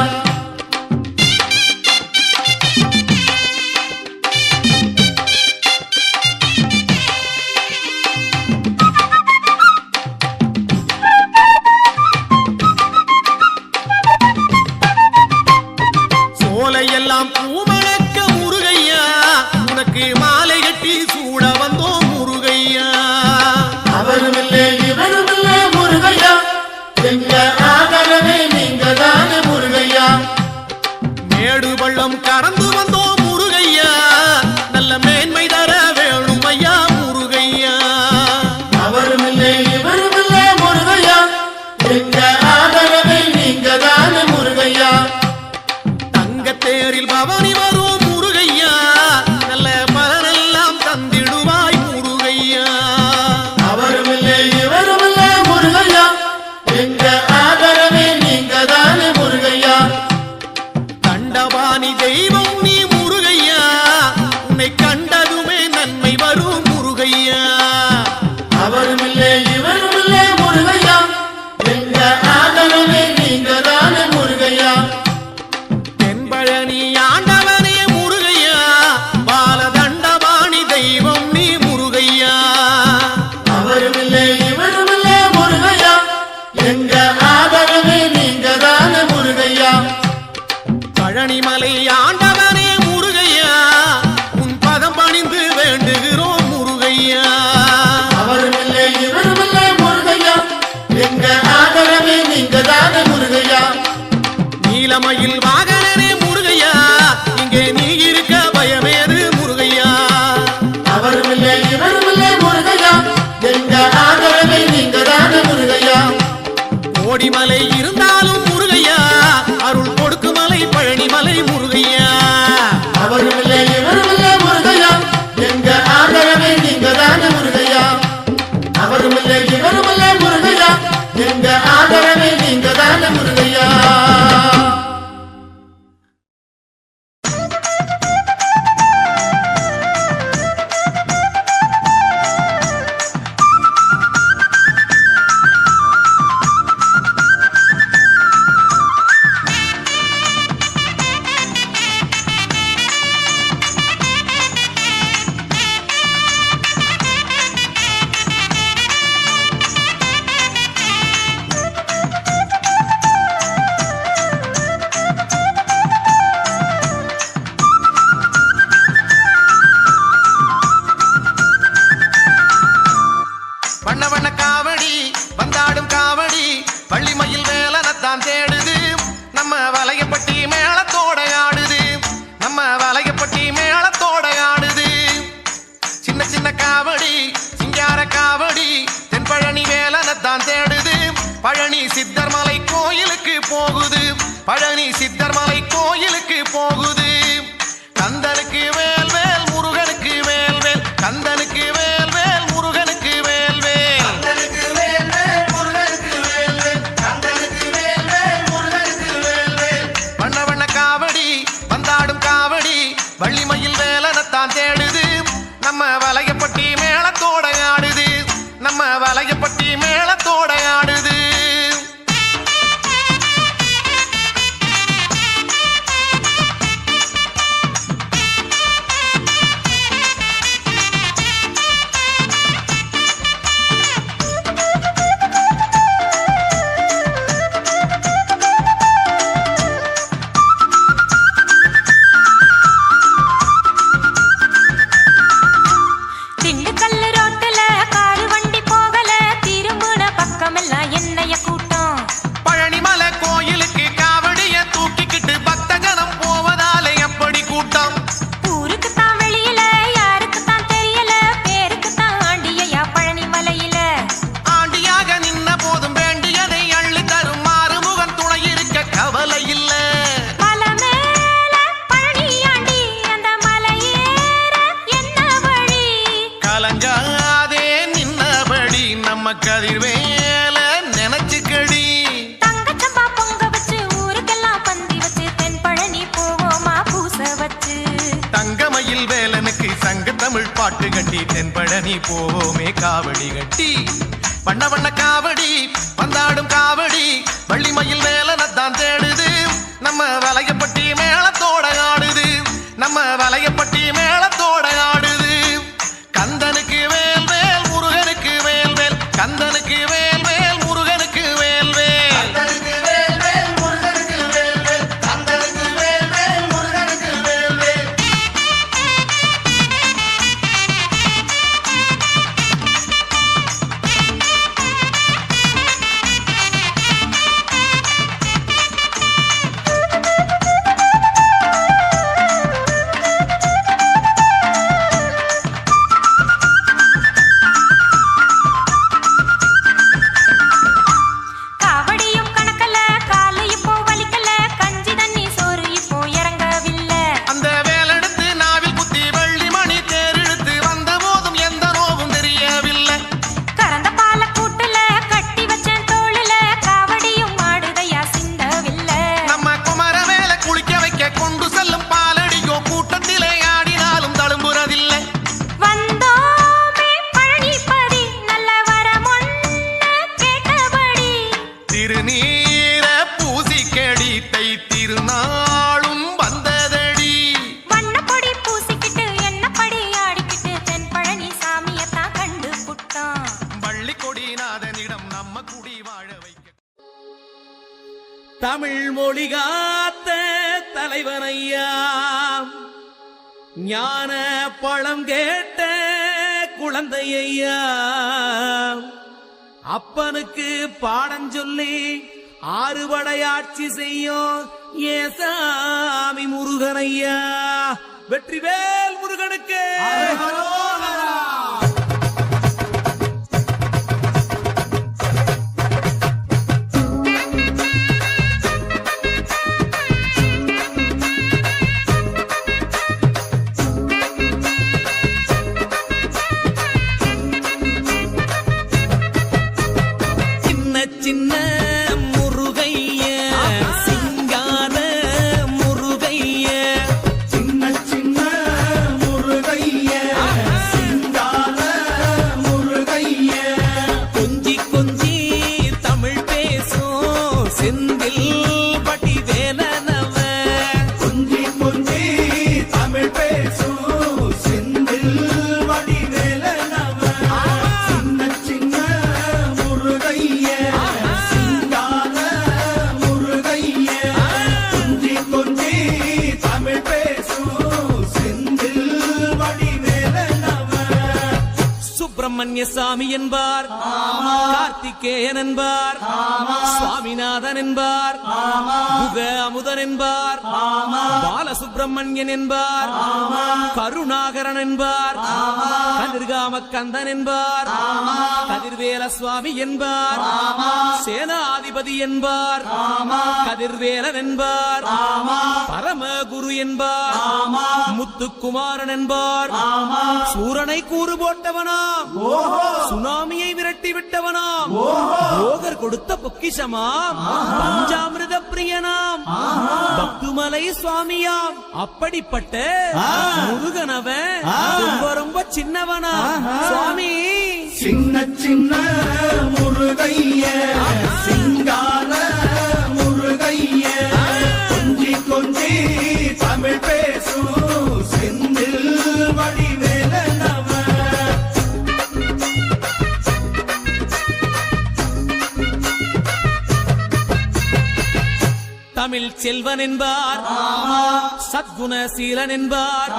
சோலையெல்லாம் பூமணக்க முருகையா உனக்கு மாலை கட்டி சூட வந்தோம் முருகையா அவருமில்லை இவருமில்லை முருகையா எங்க ஆதரவே நீங்க தானே முருகையா மேடு பள்ளம் கடந்து வந்தோம் முருகையா நல்ல மேன்மை தர வேணும் ஐயா முருகையா அவருமில்லை இவருமில்லை முருகையா எங்க ஆதரவே நீங்க தானே முருகையா தங்கத்தேரில் பவனி வரும் முருகையா நல்ல பலனெல்லாம் தந்திடுவாய் முருகையா அவருமில்லை இவருமில்லை முருகையா எங்க ஆதரவே நீங்க தானே முருகையா கண்டபாணி தெய்வம் நீ முருகையா உன்னை கண்டதுமே நன்மை வரும் முருகையா அவருமில்லை இவருமில்லை முருகையா எங்க ஆதரவே நீங்க தானே முருகையா தென்பழனி ஆண்டவனே முருகையா பாலதண்டபாணி தெய்வம் நீ முருகையா அவருமில்லை இவருமில்லை முருகையா எங்க ஆதரவே நீங்க தானே முருகையா பழனிமலை ஆண்டவனே முருகையா உன் பதம் பணிந்து வேண்டுகிறோம் முருகையா அவருமில்லை இவருமில்லை முருகையா எங்க ஆதரவே நீங்க தானே முருகையா நீலமயில் வாகனனே முருகையா இங்கே நீ இருக்க பயமேது முருகையா அவருமில்லை இவருமில்லை முருகையா எங்க ஆதரவே நீங்க தானே முருகையா கோடிமலை இருந்தாலும் முருகையா அருள் கொடுக்கு மலை பழனிமலை முருகையா அவருமில்லை இவருமில்லை முருகையா எங்க ஆதரவே நீங்க தானே முருகையா அவருமில்லை இவருமில்லை முருகையா எங்க ஆதரவே நீங்க தானே முருகையா வள்ளிமயில் வேலனத்தான் தேடுது நம்ம வலையப்பட்டி மேளத்தோட ஆடுது நம்ம வலையப்பட்டி மேளத்தோட ஆடுது சின்ன சின்ன காவடி சிங்கார காவடி தென்பழனி வேலனத்தான் தேடுது பழனி சித்தர்மலை கோயிலுக்கு போகுது பழனி சித்தர்மலை கோயிலுக்கு போகுது கந்தனுக்கு வேல் வேல் முருகனுக்கு வேல் வேல் கந்தனுக்கு வேல் வேல் முருகனுக்கு வேல் வேல் கந்தனுக்கு வேல் வேல் முருகனுக்கு வேல் வேல் கந்தனுக்கு வேல் வேல் முருகனுக்கு வேல் வேல் வண்ண வண்ண காவடி வந்தாடும் காவடி வள்ளிமயில் வேலனத்தான் தேடுது நம்ம வலையப்பட்டி மேளத்தோட ஆடுது நம்ம வலையப்பட்டி மேளத்தோட ஆடுது திண்டுக்கல்லு ரோட்டுல காரு வண்டி போகல திரும்புன பக்கமெல்லாம் என்னைய கூட்டம் பழனிமலை கோயிலுக்கு காவடிய தூக்கிக்கிட்டு பக்தஜனம் போவதாலே எப்படி கூட்டம் ஊருக்கு தான் வெளியில யாருக்கு தான் தெரியல பேருக்கு தான் ஆண்டியா பழனி மலையில ஆண்டியாக நின்ன போதும் வேண்டியதை அள்ளி தரும் மாறுமுகன் துணை இருக்க கவலை இல்ல மலை மேல பழனி ஆண்டி அந்த மலையேற என்ன வழி கலங்காதே நின்னபடி நம்ம கதிர்வேல நினைச்சுக்கடி தங்கச்சம்பா பொங்க வச்சு ஊருக்கெல்லாம் பந்தி வச்சு தென்பழனி போவோமா பூச வச்சு தங்கமயில் வேலனுக்கு சங்க தமிழ் பாட்டு கட்டி தென்பழனி போவோமே காவடி கட்டி வண்ண வண்ண காவடி வந்தாடும் காவடி வள்ளிமயில் வேலனத்தான் தேடுது நம்ம வலையப்பட்டி மேளத்தோட ஆடுது நம்ம வலையப்பட்டி மேளத்தோட ஆடுது கந்தனுக்கு வேல் வேல் முருகனுக்கு வேல் வேல் கந்தனுக்கு வேல் வேல் முருகனுக்கு வேல் வேல் கந்தனுக்கு வேல் வேல் முருகனுக்கு வேல் வேல் கந்தனுக்கு வேல் வேல் முருகனுக்கு வேல் வேல் காவடியும் கணக்கல காலு இப்போ வலிக்கல கஞ்சி தண்ணி சோறு இப்போ இறங்கவில்லை அந்த வேலெடுத்து நாவில் குத்தி வெள்ளி மணி தேரெடுத்து வந்த போதும் எந்த நோவும் தெரியவில்லை கறந்த பால கூட்டுல கட்டி வச்சேன் தோளுல காவடியும் மாடுதையா சிந்தவில்லை நம்ம குமர மேல குளிக்க வைக்க கொண்டு செல்லும் பாலடியோ கூட்டத்திலே ஆடினாலும் தழும்புறதில்லை வந்தோமே பழனிபதி நல்ல வரமொன்னு கேட்டபடி திருநீர பூசிக்கடி தை திருநாளும் வந்ததடி வண்ணப்பொடி பூசிக்கிட்டு எண்ணப்படி ஆடிக்கிட்டு தென்பழனி சாமியத்தான் கண்டு புட்டோம் வள்ளி கொடிநாதனிடம் நம்ம குடி வாழ வைக்க தமிழ் மொழி காத்த தலைவனையா ஞான பழம் கேட்ட குழந்தையா அப்பனுக்கு பாடம் சொல்லி ஆறுபடையாட்சி செய்யும் ஏசாமி முருகனையா வெற்றிவேல் முருகனுக்கு சின்ன சின்ன முருகைய சிங்கார முருகைய சின்ன சின்ன முருகைய சிங்கார முருகைய கொஞ்சி கொஞ்சி தமிழ் பேசும் செந்தில் பட்டி வேலனவ கொஞ்சி கொஞ்சி தமிழ் பேசும் செந்தில் வடிவேலனவ சின்ன சின்ன முருகைய சிங்கார சுப்பிரமணிய சாமி என்பார், கார்த்திகேயன் என்பார், சுவாமிநாதன் என்பார், குக அமுதன் என்பார், பாலசுப்பிரமணியன் என்பார், கருணாகரன் என்பார், கதிர்காம கந்தன் என்பார், கதிர்வேல சுவாமி என்பார், சேனாதிபதி என்பார், கதிர்வேலன் என்பார், பரமகுரு என்பார், முத்துக்குமாரன் என்பார், சூரனை கூறு போட்டவனாம், சுனாமியை விரட்டி விட்டவனாம், போகர் கொடுத்த பொக்கிஷமாம், பஞ்சாமிர்த பிரியனாம், பக்துமலை சுவாமியாம். அப்படிப்பட்ட முருகனவன் ரொம்ப ரொம்ப சின்னவனா சுவாமி. சின்ன சின்ன முருகைய சிங்கார முருகைய கொஞ்சி கொஞ்சி தமிழ் பேசும் செந்தில் வடிவேலனவ. தமிழ் செல்வன் என்பார், சத்குணசீலன் என்பார்,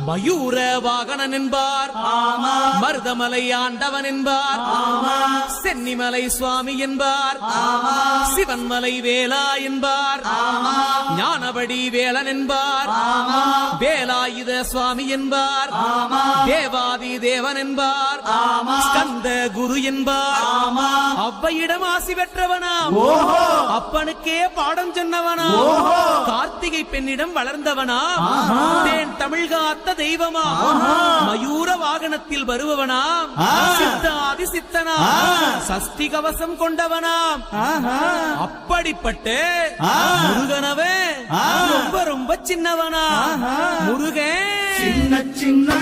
மயூர வாகனன் என்பார், மருதமலை ஆண்டவன் என்பார், சென்னிமலை சுவாமி என்பார், சிவன்மலை வேலா என்பார், ஞானபடி வேலன் என்பார், வேலாயுத சுவாமி என்பார், தேவாதி தேவன் என்பார், ஸ்கந்த குரு என்பார், அவ்வையிடம் ஆசி பெற்றவனாம், அப்பனுக்கே பாடம் சொன்னவனா, கார்த்திகை பெண்ணிடம் வளர்ந்தவனா, தேன் தமிழ் காத்த தெய்வமா, மயூர வாகனத்தில் வருபவனாம், சித்தாதி சித்தனா, சஷ்டி கவசம் கொண்டவனாம். அப்படிப்பட்ட முருகனவே ரொம்ப ரொம்ப சின்னவனா. முருகன் சின்ன சின்ன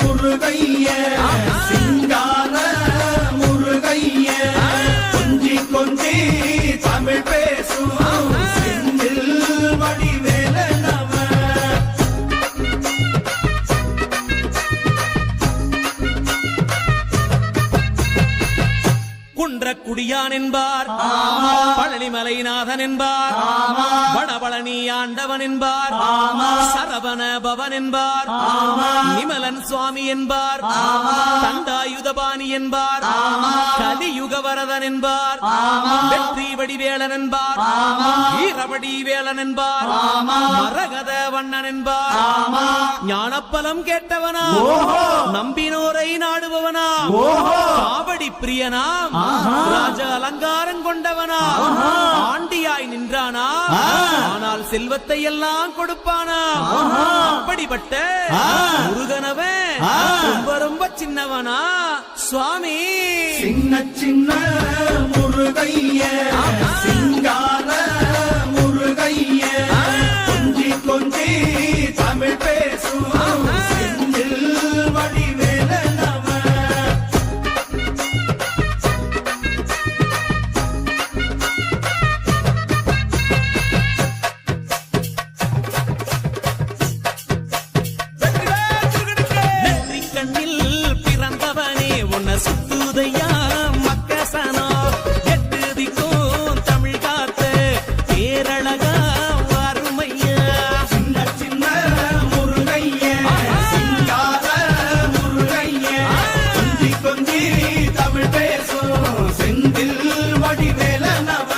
முருகைய சிங்கார முருகைய கொஞ்சி கொஞ்சி தமிழ் பேசும் செந்தில் வடிவேலனவ. குன்றக்குடியான் என்பார், பழனிமலைநாதன் என்பார், வடபழனி ஆண்டவன் என்பார், சரவண பவன் என்பார், நிமலன் சுவாமி என்பார், தண்டாயுதபாணி என்பார், கலியுகவரதன் என்பார், வெற்றி வடிவேலன் என்பார், வீரபடி வேலன் என்பார், மரகத வண்ணன் என்பார், ஞானப்பலம் கேட்டவனா, நம்பினோரை நாடுபவனா, காவடி பிரியனாம், ராஜ அலங்காரம் கொண்டவனா, ஆண்டியாய் நின்றானா, ஆனால் செல்வத்தை எல்லாம் கொடுப்பானா. அப்படிப்பட்ட முருகனவன் ரொம்ப ரொம்ப சின்னவனா சுவாமி. சின்ன சின்ன முருகைய சிங்கார முருகைய கொஞ்சி கொஞ்சி தமிழ் பேசும் செந்தில் வடிவேலனவ. சுத்துதையா மக்கசனோ எட்டு திக்கும் தமிழ் காத்த பேரழகா வறுமையா. சின்ன சின்ன முருகைய சிங்கார முருகைய கொஞ்சி கொஞ்சி தமிழ் பேசும் செந்தில் வடிவேலனவ.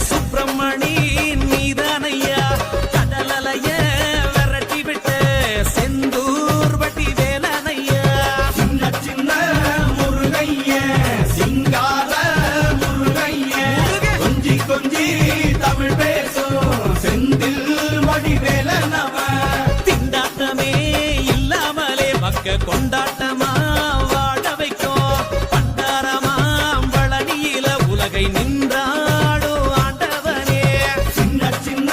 சுப்பிரமணி நீதானையா, கடலைய விரட்டி விட்டு செந்தூர் வட்டி வேலனையா. சின்ன சின்ன முருகைய சிங்கார முருகைய கொஞ்சி கொஞ்சி தமிழ் பேசும் செந்தில் வடிவேலனவ. திண்டாட்டமே இல்லாமலே மக்க கொண்டாட்டமா வாழ வைக்கும், பண்டாரமாம் பழனியில உலகை நின்றாடோ ஆண்டவனே. சின்ன சின்ன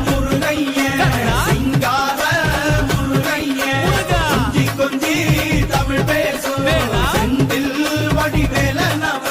முருகைய சிங்கார முருகைய கொஞ்சி கொஞ்சி தமிழ் பேசும் செந்தில் வடிவேலனவ.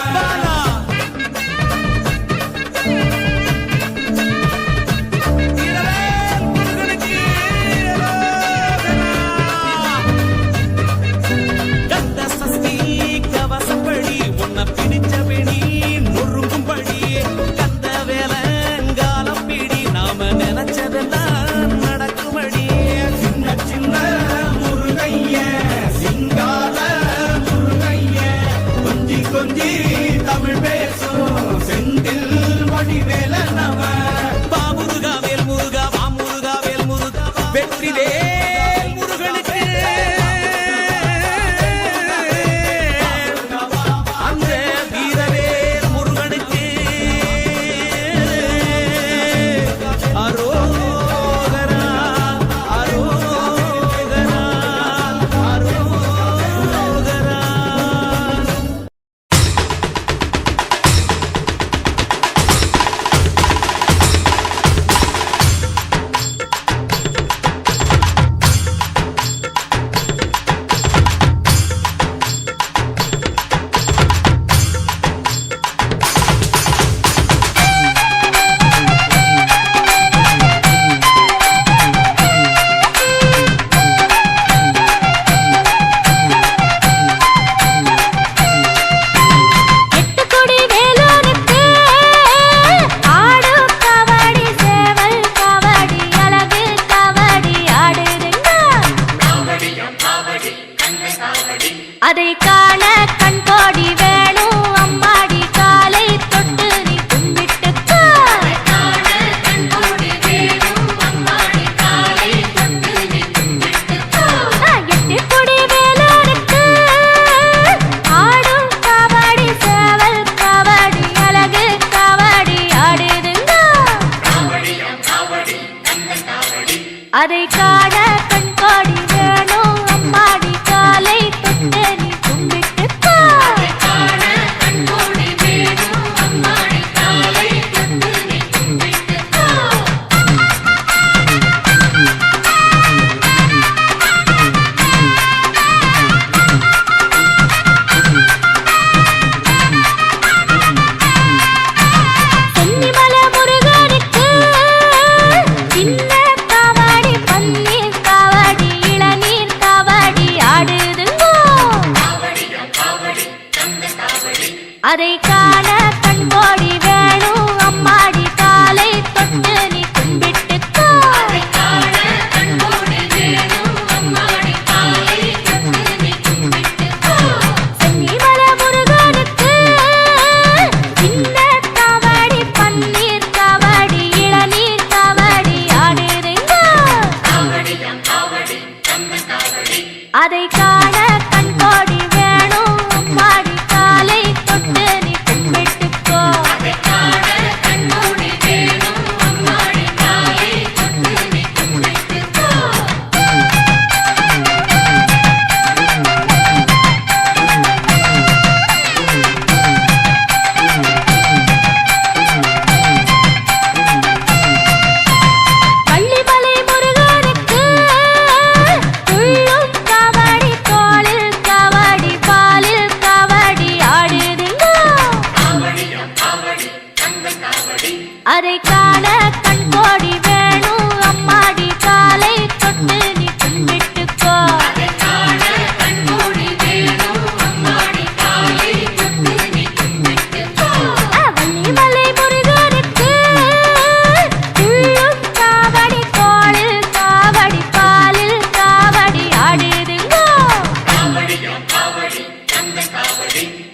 கோடி வேலனவ பாமுருகா வேல் முருகா பாமுருகா வேல் முருகா வெற்றி வேல் முருகனுக்கு அந்த வீரவேல் முருகனுக்கு அரோகரா அரோகரா அரோகரா. எட்டுக்குடி வேலூருக்கு ஆடும் கபடி சேவல் கபடி அழகு கபடி ஆடுதுங்க அதை காண கண் கோடி வேணும் அம்மாடி காலை தொட்டு நீ கும்பிட்டுக்கோ எட்டுக்குடி வேலூருக்கு ஆடும் கபடி சேவல் கபடி அழகு கபடி ஆடுதுங்க அதை காண கண் கோடி வேணும் அம்மாடி காலை தொட்டு நீ கும்பிட்டுக்கோ சென்னிமலை முருகனுக்கு சின்ன கபடி பன்னீர் கபடி இளநீர் கபடி ஆடுதுங்கோ அதை காண கண் கோடி வேணும் அம்மாடி காலை தொட்டு நீ கும்பிட்டுக்கோ சென்னிமலை முருகனுக்கு சின்ன கபடி பன்னீர் கபடி இளநீர் கபடி ஆடுதுங்க அதை காண கண் கோடி வேணும் அம்மாடி காலை தொட்டு நீ கும்பிட்டுக்கோ பள்ளிமலை முருகனுக்கு துள்ளும் கபடி தோளில் கபடி பாலில் கபடி ஆடுதுங்க அதை காண கண் கோடி வேணும் அம்மாடி காலை தொட்டு நீ கும்பிட்டுக்கோ வள்ளிமலை முருகனுக்கு துள்ளும் கபடி தோளில் கபடி பாலில் கபடி ஆடுதுங்க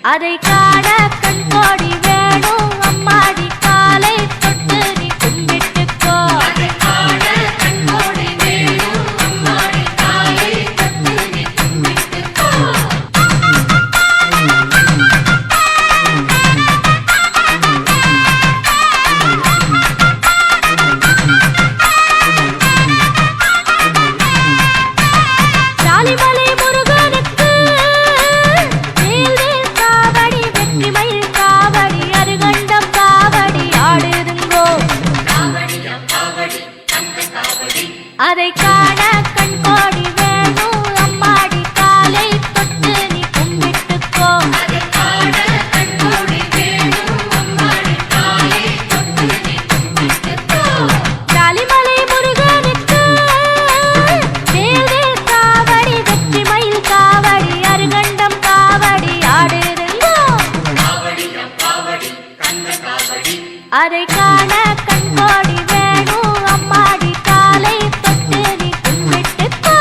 அதை காண கண் கோடி வேணும் அம்மாடி காலை தொட்டு நீ கும்பிட்டுக்கோ ஜாலிமலை முருகனுக்கு வேல்வேல் காவடி வெற்றிமயில் காவடி அருகண்டம் காவடி ஆடுதுங்கோ அதை காண கண் கோடி வேணும் அம்மாடி காலை தொட்டு நீ கும்பிட்டுக்கோ ஜாலிமலை முருகனுக்கு வேல்வேல் காவடி வெற்றிமயில் காவடி அருகண்டம் காவடி ஆடுதுங்கோ அதை காண கண் கோடி வேணும் அம்மாடி காலை தொட்டு நீ கும்பிட்டுக்கோ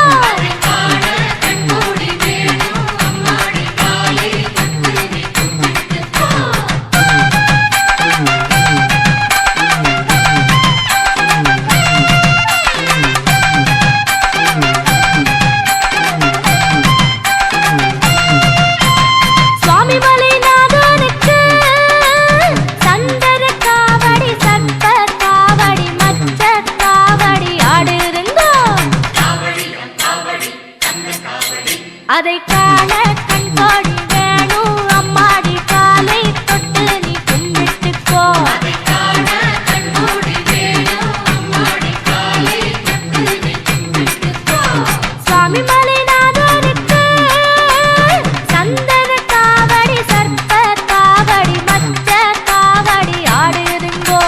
அதை காண கண்கோடி வேணும் அம்மாடி காலை தொட்டு நீ கும்பிட்டுக்கோ சுவாமி மலைநாதனுக்கு சந்தன காவடி சர்ப்ப காவடி மச்ச காவடி ஆடுதுங்கோ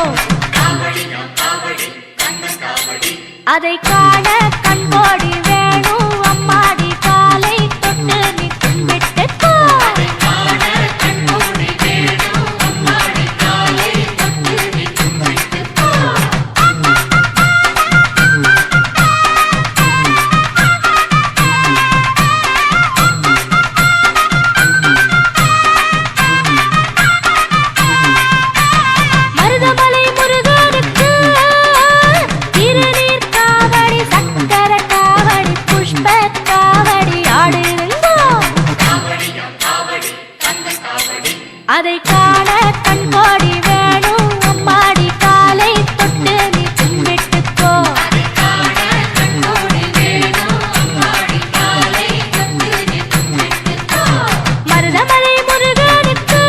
அதை காண கண்கோடி வேணும் அம்மாடி காலை தொட்டு நீ கும்பிட்டுக்கோ மருதமலை முருகனுக்கு திருநீர் காவடி சக்கர காவடி புஷ்ப காவடி ஆடுதுங்கோ அதை காண கண்கோடி வேணும் அம்மாடி காலை தொட்டு நீ கும்பிட்டுக்கோ மருதமலை முருகனுக்கு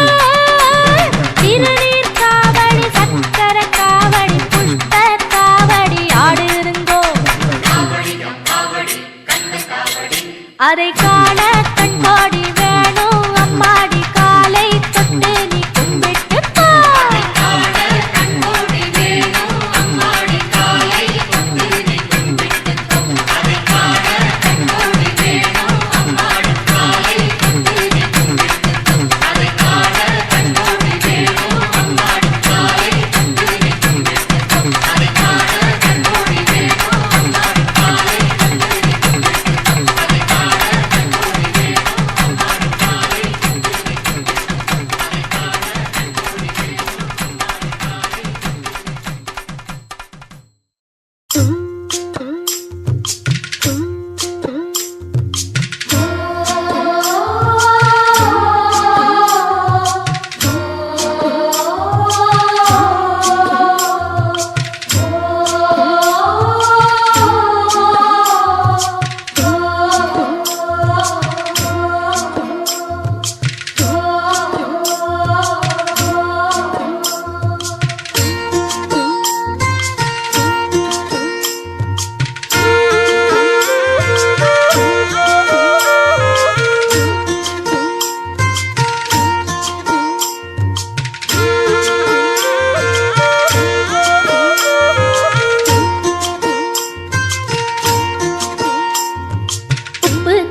திருநீர் காவடி சக்கர காவடி புஷ்ப காவடி ஆடுதுங்கோ அதை காண கண்கோடி வேணும் அம்மாடி காலை தொட்டு நீ கும்பிட்டுக்கோ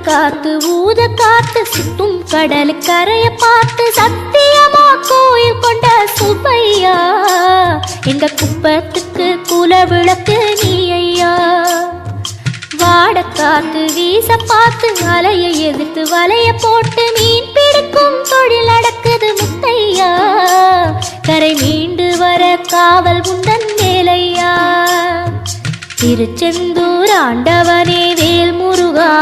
காத்து ஊத காத்து சுத்தும் கடல் கரைய பார்த்து சத்தியமா கோயில் கொண்ட சுப்பையா எங்க குப்பத்துக்கு குல விளக்கு நீ ஐயா வாட காத்து வீச பார்த்து அலையை எதிர்த்து வலைய போட்டு மீன் பிடிக்கும் தொழில் நடக்குது முத்தையா கரை மீண்டு வர காவல் முந்தன் மேலையா திருச்செந்தூர் ஆண்டவனே வேல் முருகா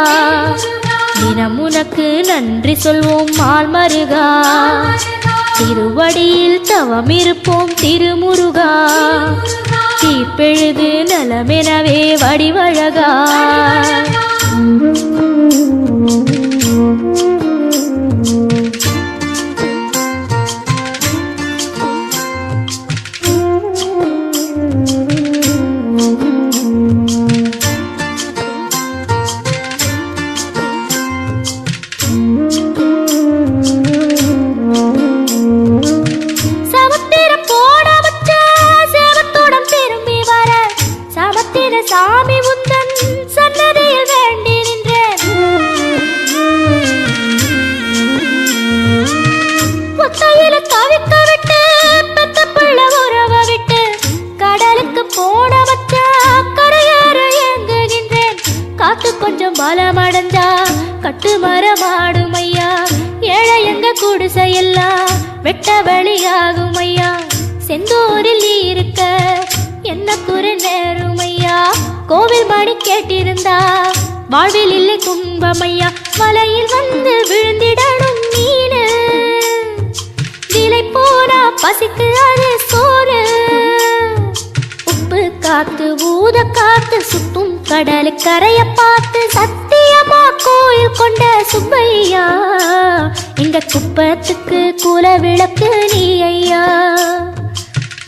தினம் உனக்கு நன்றி சொல்வோம் மால் மருகா திருவடியில் தவம் இருப்போம் திருமுருகா தீப்பெழுது நலமெனவே வடிவழகா சாமி உந்தன் சன்னதியில் வேண்டி நின்றேன் ஒத்தையில தவிக்க விட்டு பெத்த பிள்ள உறவ விட்டு கடலுக்கு போன வச்சா கரையேற ஏங்குகின்றேன் காத்து கொஞ்சம் பலமடைஞ்சா கட்டு மரமாடும் ஐயா ஏழை எங்க குடிசையெல்லாம் வெட்ட வெளியாகும் ஐயா செந்தூரில் இருக்க என்ன குறை நேரும் ஐயா கோவில் மணி கேட்டிருந்தா வாழ்வில் இல்லை துன்பமையா வலையில் வந்து விழுந்திடணும் மீனு விலை போனா பசிக்கு அது சோறு உப்பு காத்து ஊத காத்து சுத்தும் கடலு கரைய பார்த்து சத்திய சத்தியமா கோயில் கொண்ட சுப்பையா, எங்க குப்பத்துக்கு குல விளக்கு நீ ஐயா.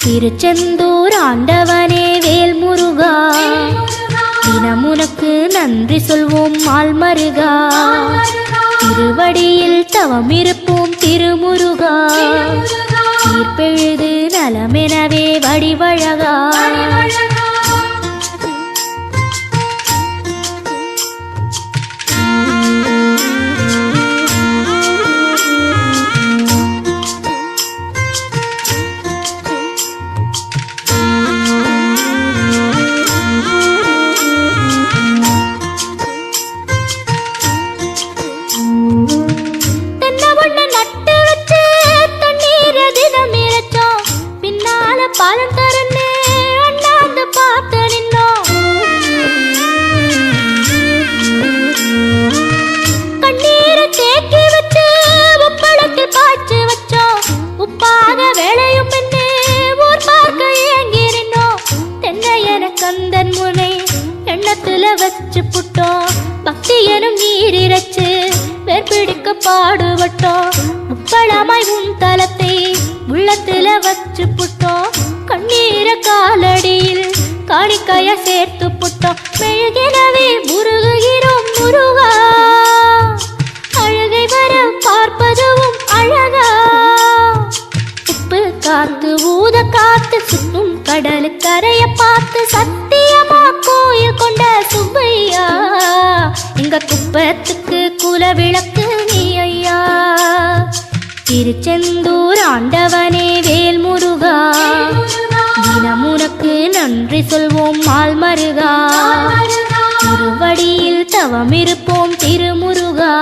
திருச்செந்தூர் ஆண்டவனே வேல் முருகா, தினம் உனக்கு நன்றி சொல்வோம் மால்மருகா. திருவடியில் தவம் இருப்போம் திருமுருகா, தீர்ப்பெழுது நலமெனவே வடிவழகா. பாலம் தரன்னு அண்ணாந்து பார்த்து நின்னோம். கண்ணீரை தேக்கி வச்சு உப்பளத்தில் பாய்ச்சி வச்சோம். உப்பாக வேலையும் பெண்ணு ஊர் பார்க்க ஏங்கி நின்னோம். தென்னையன கந்தன் முனை எண்ணத்துல வச்சு புட்டோம். பக்தி எனும் நீரிரச்சு வேர்பிடிக்க பாடுபட்டோம். உப்பளமாய் உன் தலத்தை உள்ளத்துல வச்சு புட்டோம். கண்ணீர காலடியில் காணிக்கைய சேர்த்து புட்டோம். மெழுகினவே முருகுகிறோம் முருகா, அழுகை வர பார்ப்பதுவும் அழகா. உப்பு காத்து ஊத காத்து சுத்தும் கடலு கரைய பார்த்து சத்தியமா கோயில் கொண்ட சுப்பையா, எங்க குப்பத்துக்கு குல விளக்கு நீ ஐயா. திருச்செந்தூர் ஆண்டவனே வேல் முருகா, தினம் உனக்கு நன்றி சொல்வோம் மால்மருகா. திருவடியில் தவம் இருப்போம் திருமுருகா,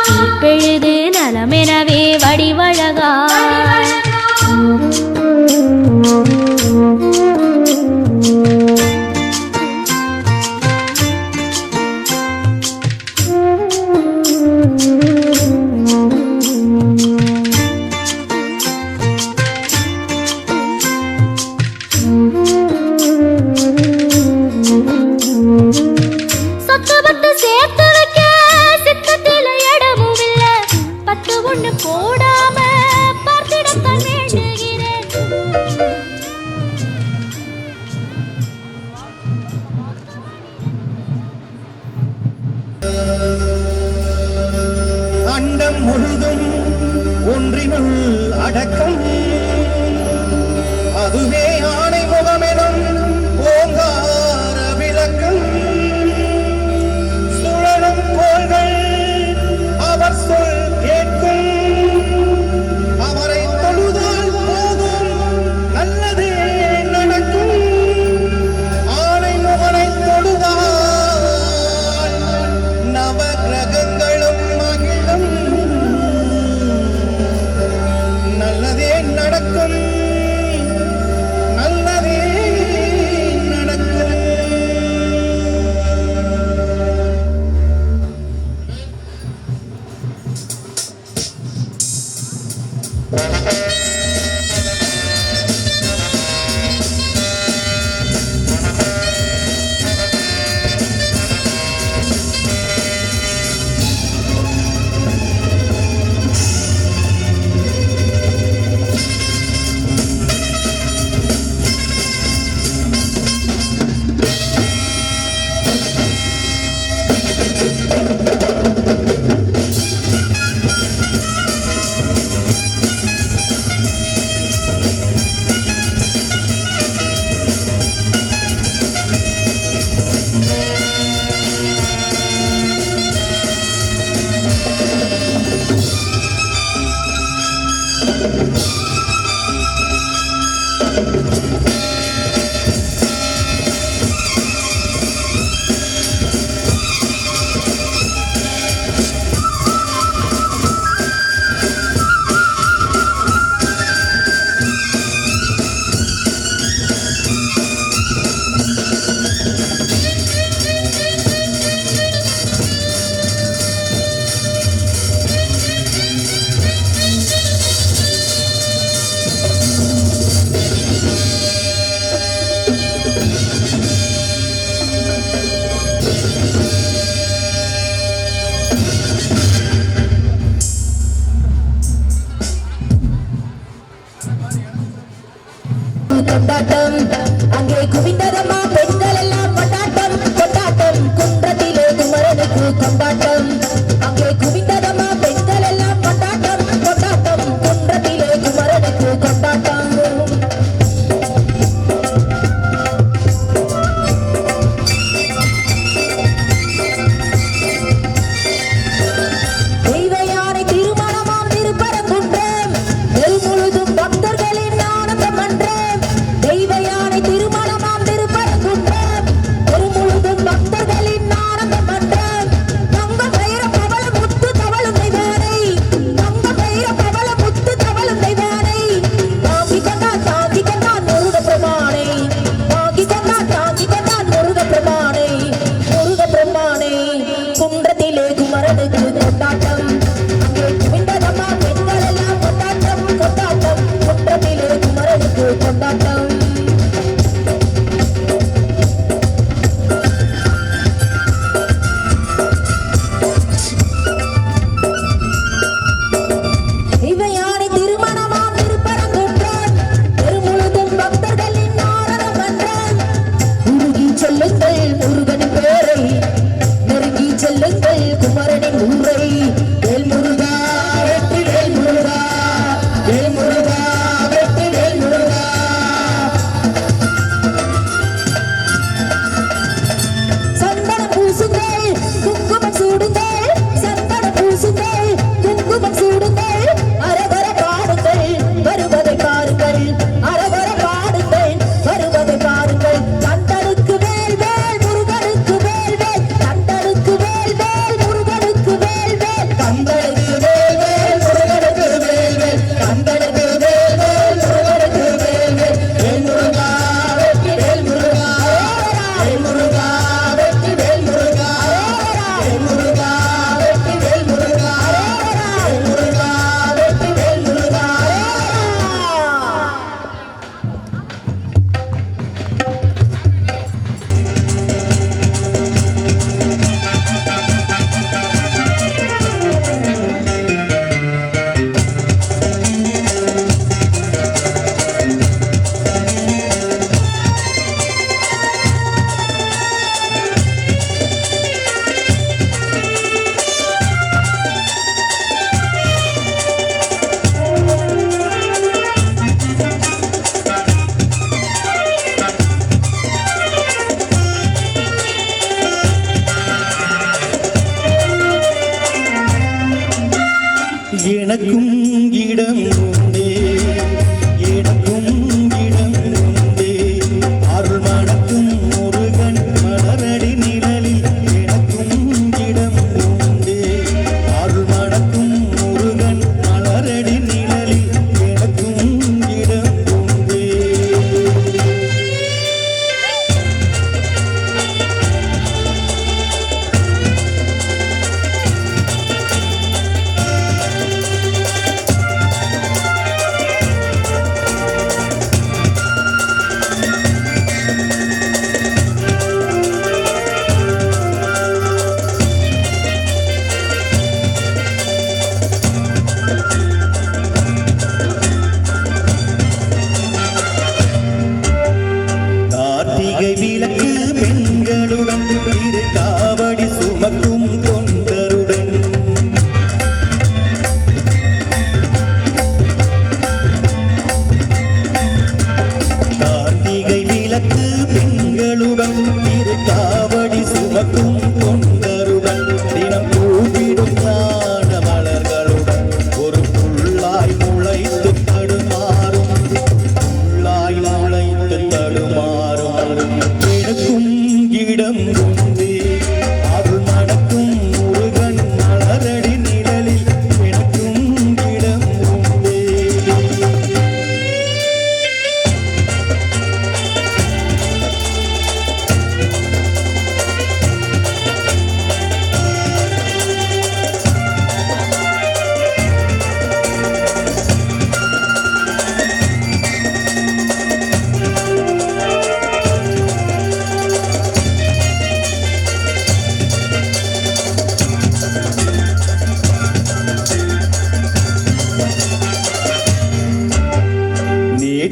தீர்ப்பெழுது நலமெனவே வடிவழகா. சேர்த்து வைக்க சித்தத்தில இடமும் இல்ல, பத்து ஒண்ணு போடாம பார்த்திடத்தான் வேண்டுகிறேன். அண்டம் முழுதும் ஒன்றினுள் அடக்கம், அதுவே ஆணை முகமெனும் ஓங்கார விளக்கம். கோள்கள் அவர் சொல் கேட்கும், அவரை தொழுதால் போதும் நல்லதே நடக்கும். ஆணை முகனை தொழுதால் நவ கிரகங்களும் மகிழும், நல்லதே நடக்கும், நல்லதே நடக்கும். கொண்டாட்டம் அங்கே குவிந்ததம்மா பெண்கள் எல்லாம் கொண்டாட்டம் கொண்டாட்டம் குன்றத்திலே குமரனுக்கு கொண்டாட்டம் அங்கே குவிந்ததம்மா பெண்கள் எல்லாம் கொண்டாட்டம் கொண்டாட்டம் குன்றத்திலே குமரனுக்கு கொண்டாட்டம் தெய்வ யானை திருமணமாம் திருப்பரங்குன்றம் நெல் முழுதும் பக்தர்களின் ஆனந்த மன்றம் தெய்வ யானை திருமணமாம் திருப்பரங்குன்றம்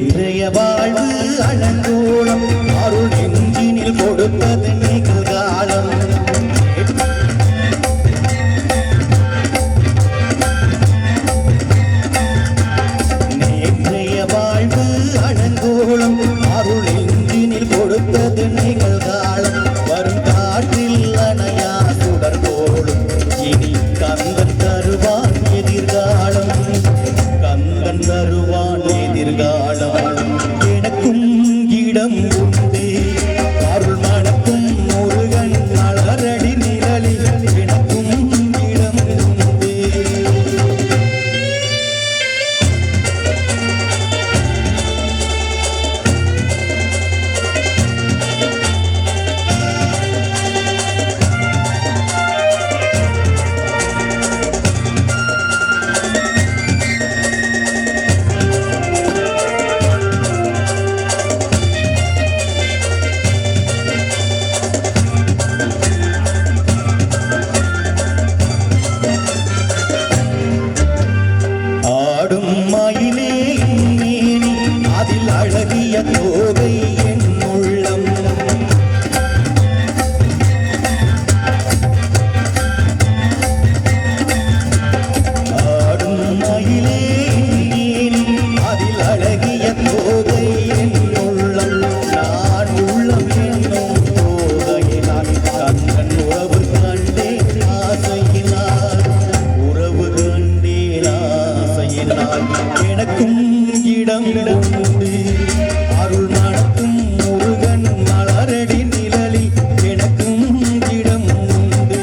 நேற்றைய வாழ்வு அலங்கோலம் அருள் நெஞ்சினில் கொடுத்தது நிகழ்காலம் நேற்றைய வாழ்வு அலங்கோலம் அருள் நெஞ்சினில் கொடுத்தது நிகழ்காலம் வரும் காற்றில் அணையா சுடர்கோளும் இனி கந்தன் தருவான் எதிர்காலம் கந்தன் தருவான் எதிர்காலம் எனக்கும் இடம் உண்டு அருள் மணக்கும் முருகன் மலரடி நிழலில் எனக்கும் இடம் உண்டு ஆடும் மயிலே மேனி அதில் அழகிய தோகை என் உள்ளம் ஆடும் மயிலே மேனி அதில் அழகிய தோகை என் உள்ளம் நான் உள்ளம் என்னும் தோகையினால் கண்ணன் உறவு கண்டேன் ஆசையினால் உறவு கண்டேன் ஆசையினால் எனக்கும் இடம் உண்டு அருள் மணக்கும் முருகன் மலரடி நிழலில் எனக்கும் இடம் உண்டு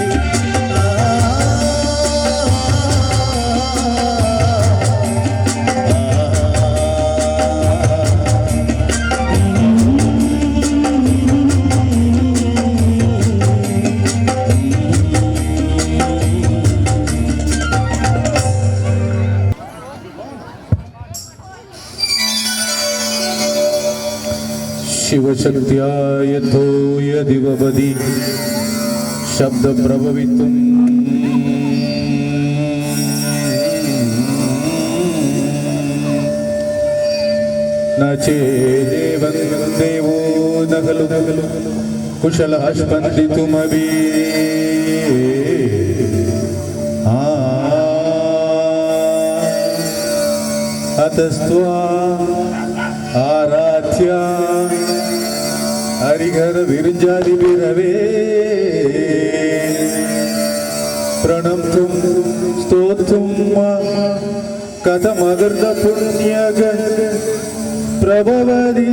शिवशक्त्या यथोय दिवपदी शब्द प्रभवितुम् न चेदेवं देवो न खलु कुशलः स्पन्दितुमपि अतस्त्वा आराध्या हरिहर विरजादि विरवे प्रणम्तुं स्तोत्रं कथमगर्द पुण्यग प्रभवति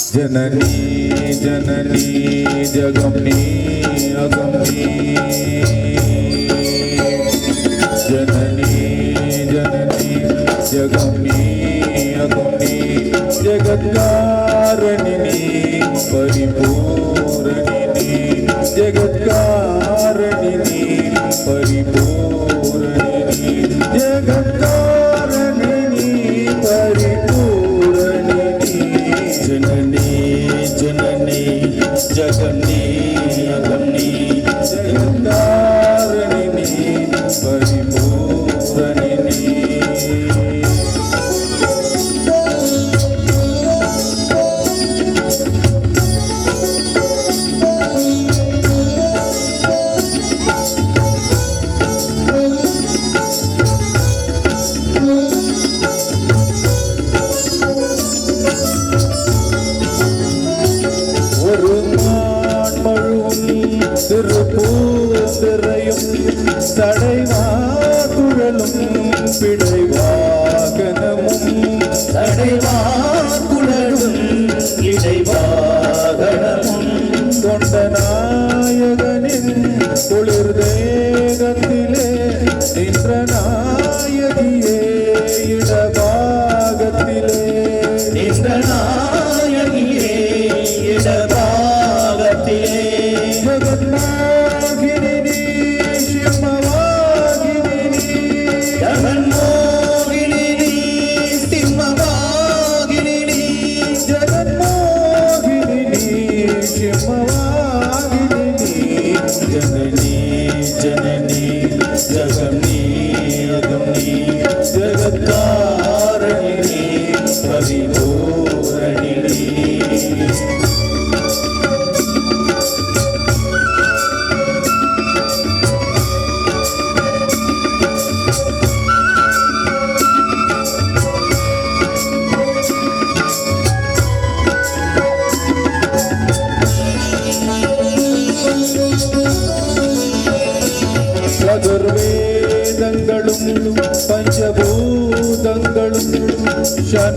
जननी जननी जगमनी अगमनी जननी जननी जगमनी अगमनी जगत्कारिणी परिपूरणिनी जगत्कारिणी परिपूरणिनी जगत्कारिणी परिपूरणिनी जननी जननी जगमनी अगमनी जगत्कारिणी परिपूरणिनी சடைவாக்குழலும் பிடைவாகனமும் சடைவாக்குழலும் இடைவாகனமும் கொண்ட நாயகனின் குளிர் தேகத்திலே நின்ற நாயகியே இடபாகத்திலே நின்ற நாயகியே இடபாகத்திலே ஜகன்மோகினி சிம்மவாகினி ஜகன்மோகினி சிம்மவாகினி ஜகன்மோகினி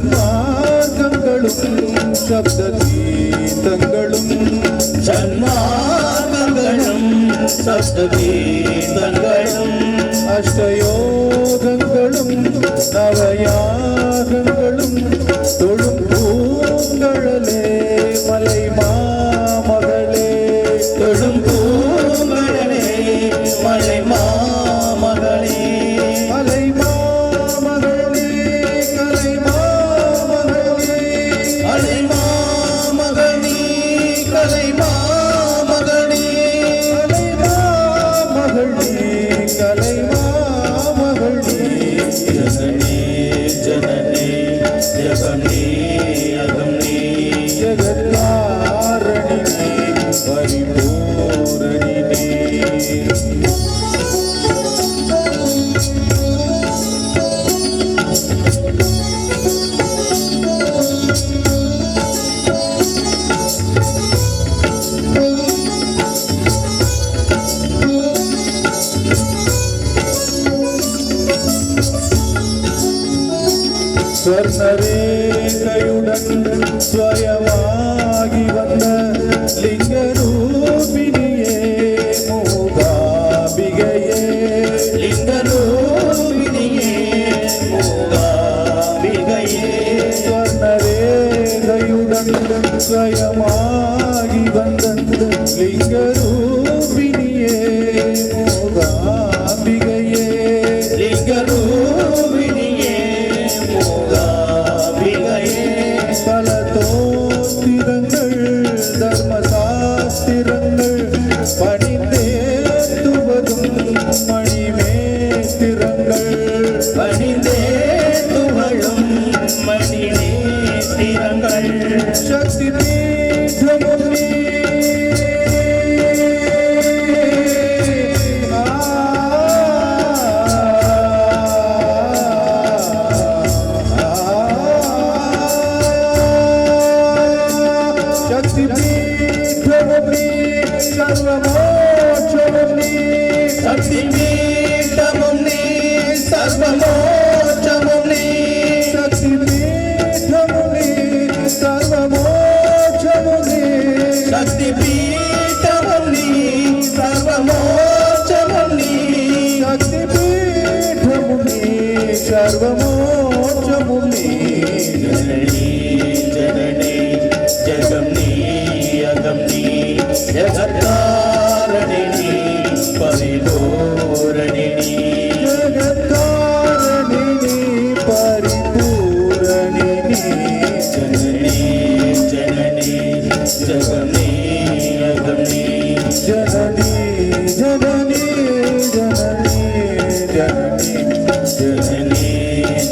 சன்மார்க்கங்களும் சப்த கீதங்களும் சன்மார்க்கங்களும் சப்தகீதங்களும் அஷ்டயோகங்களும் நவயாகங்களும் தொழும் பூங்கழலே மலை மாமகளே தொழும் பூங்கழலே மலை மாமகளே மலை மாமகளே கலை மாமகளே அலை மாமகனே கலை மாமகனே கலை மாமகளே கலை மாமகளே ஜனனே ஜனனே ஜகனே அகம்னே ஜகத்காரணினே பரிபூரணினே ஸ்வர்ணரேகையுடன் ஸ்வயமாகி வந்த லிங்கரூபிணியே மூகாம்பிகையே லிங்கரூபிணியே மூகாம்பிகையே ஸ்வர்ணரேகையுடன் ஸ்வயமாகி வந்த லிங்கரூபிணியே மூகாம்பிகையே லிங்கரூபிணியே மூகாம்பிகையே பல தோத்திரங்கள் தர்மசாஸ்திரங்கள் பணிந்தேத்துவதும் மணிமேத்திரங்கள் பணிந்தே துவளும் மணினே திறங்கள் சக்தி பீഠமுனி சக்தி பீഠமுனி சர்வமோட்சமுனி சக்தி பீட்டமும் நீ சர்வமோட்சமும் நீ சக்தி பீഠமுனி சர்வமோட்சமுனி சக்தி பீட்டமும் நீ சர்வமோட்சமும் நீ சக்தி பீഠமுனி சர்வமோட்சமுனி ஜனனி ஜனனி ஜகம் நீ அகம் நீ ஜகத்காரணி நீ பரிபூரணி நீ ஜகத்காரணினி பரிபூரணினி ஜனனி ஜனனி ஜகம் நீ அகம் நீ ஜனனி ஜனனி ஜனனி ஜனனி ஜனனி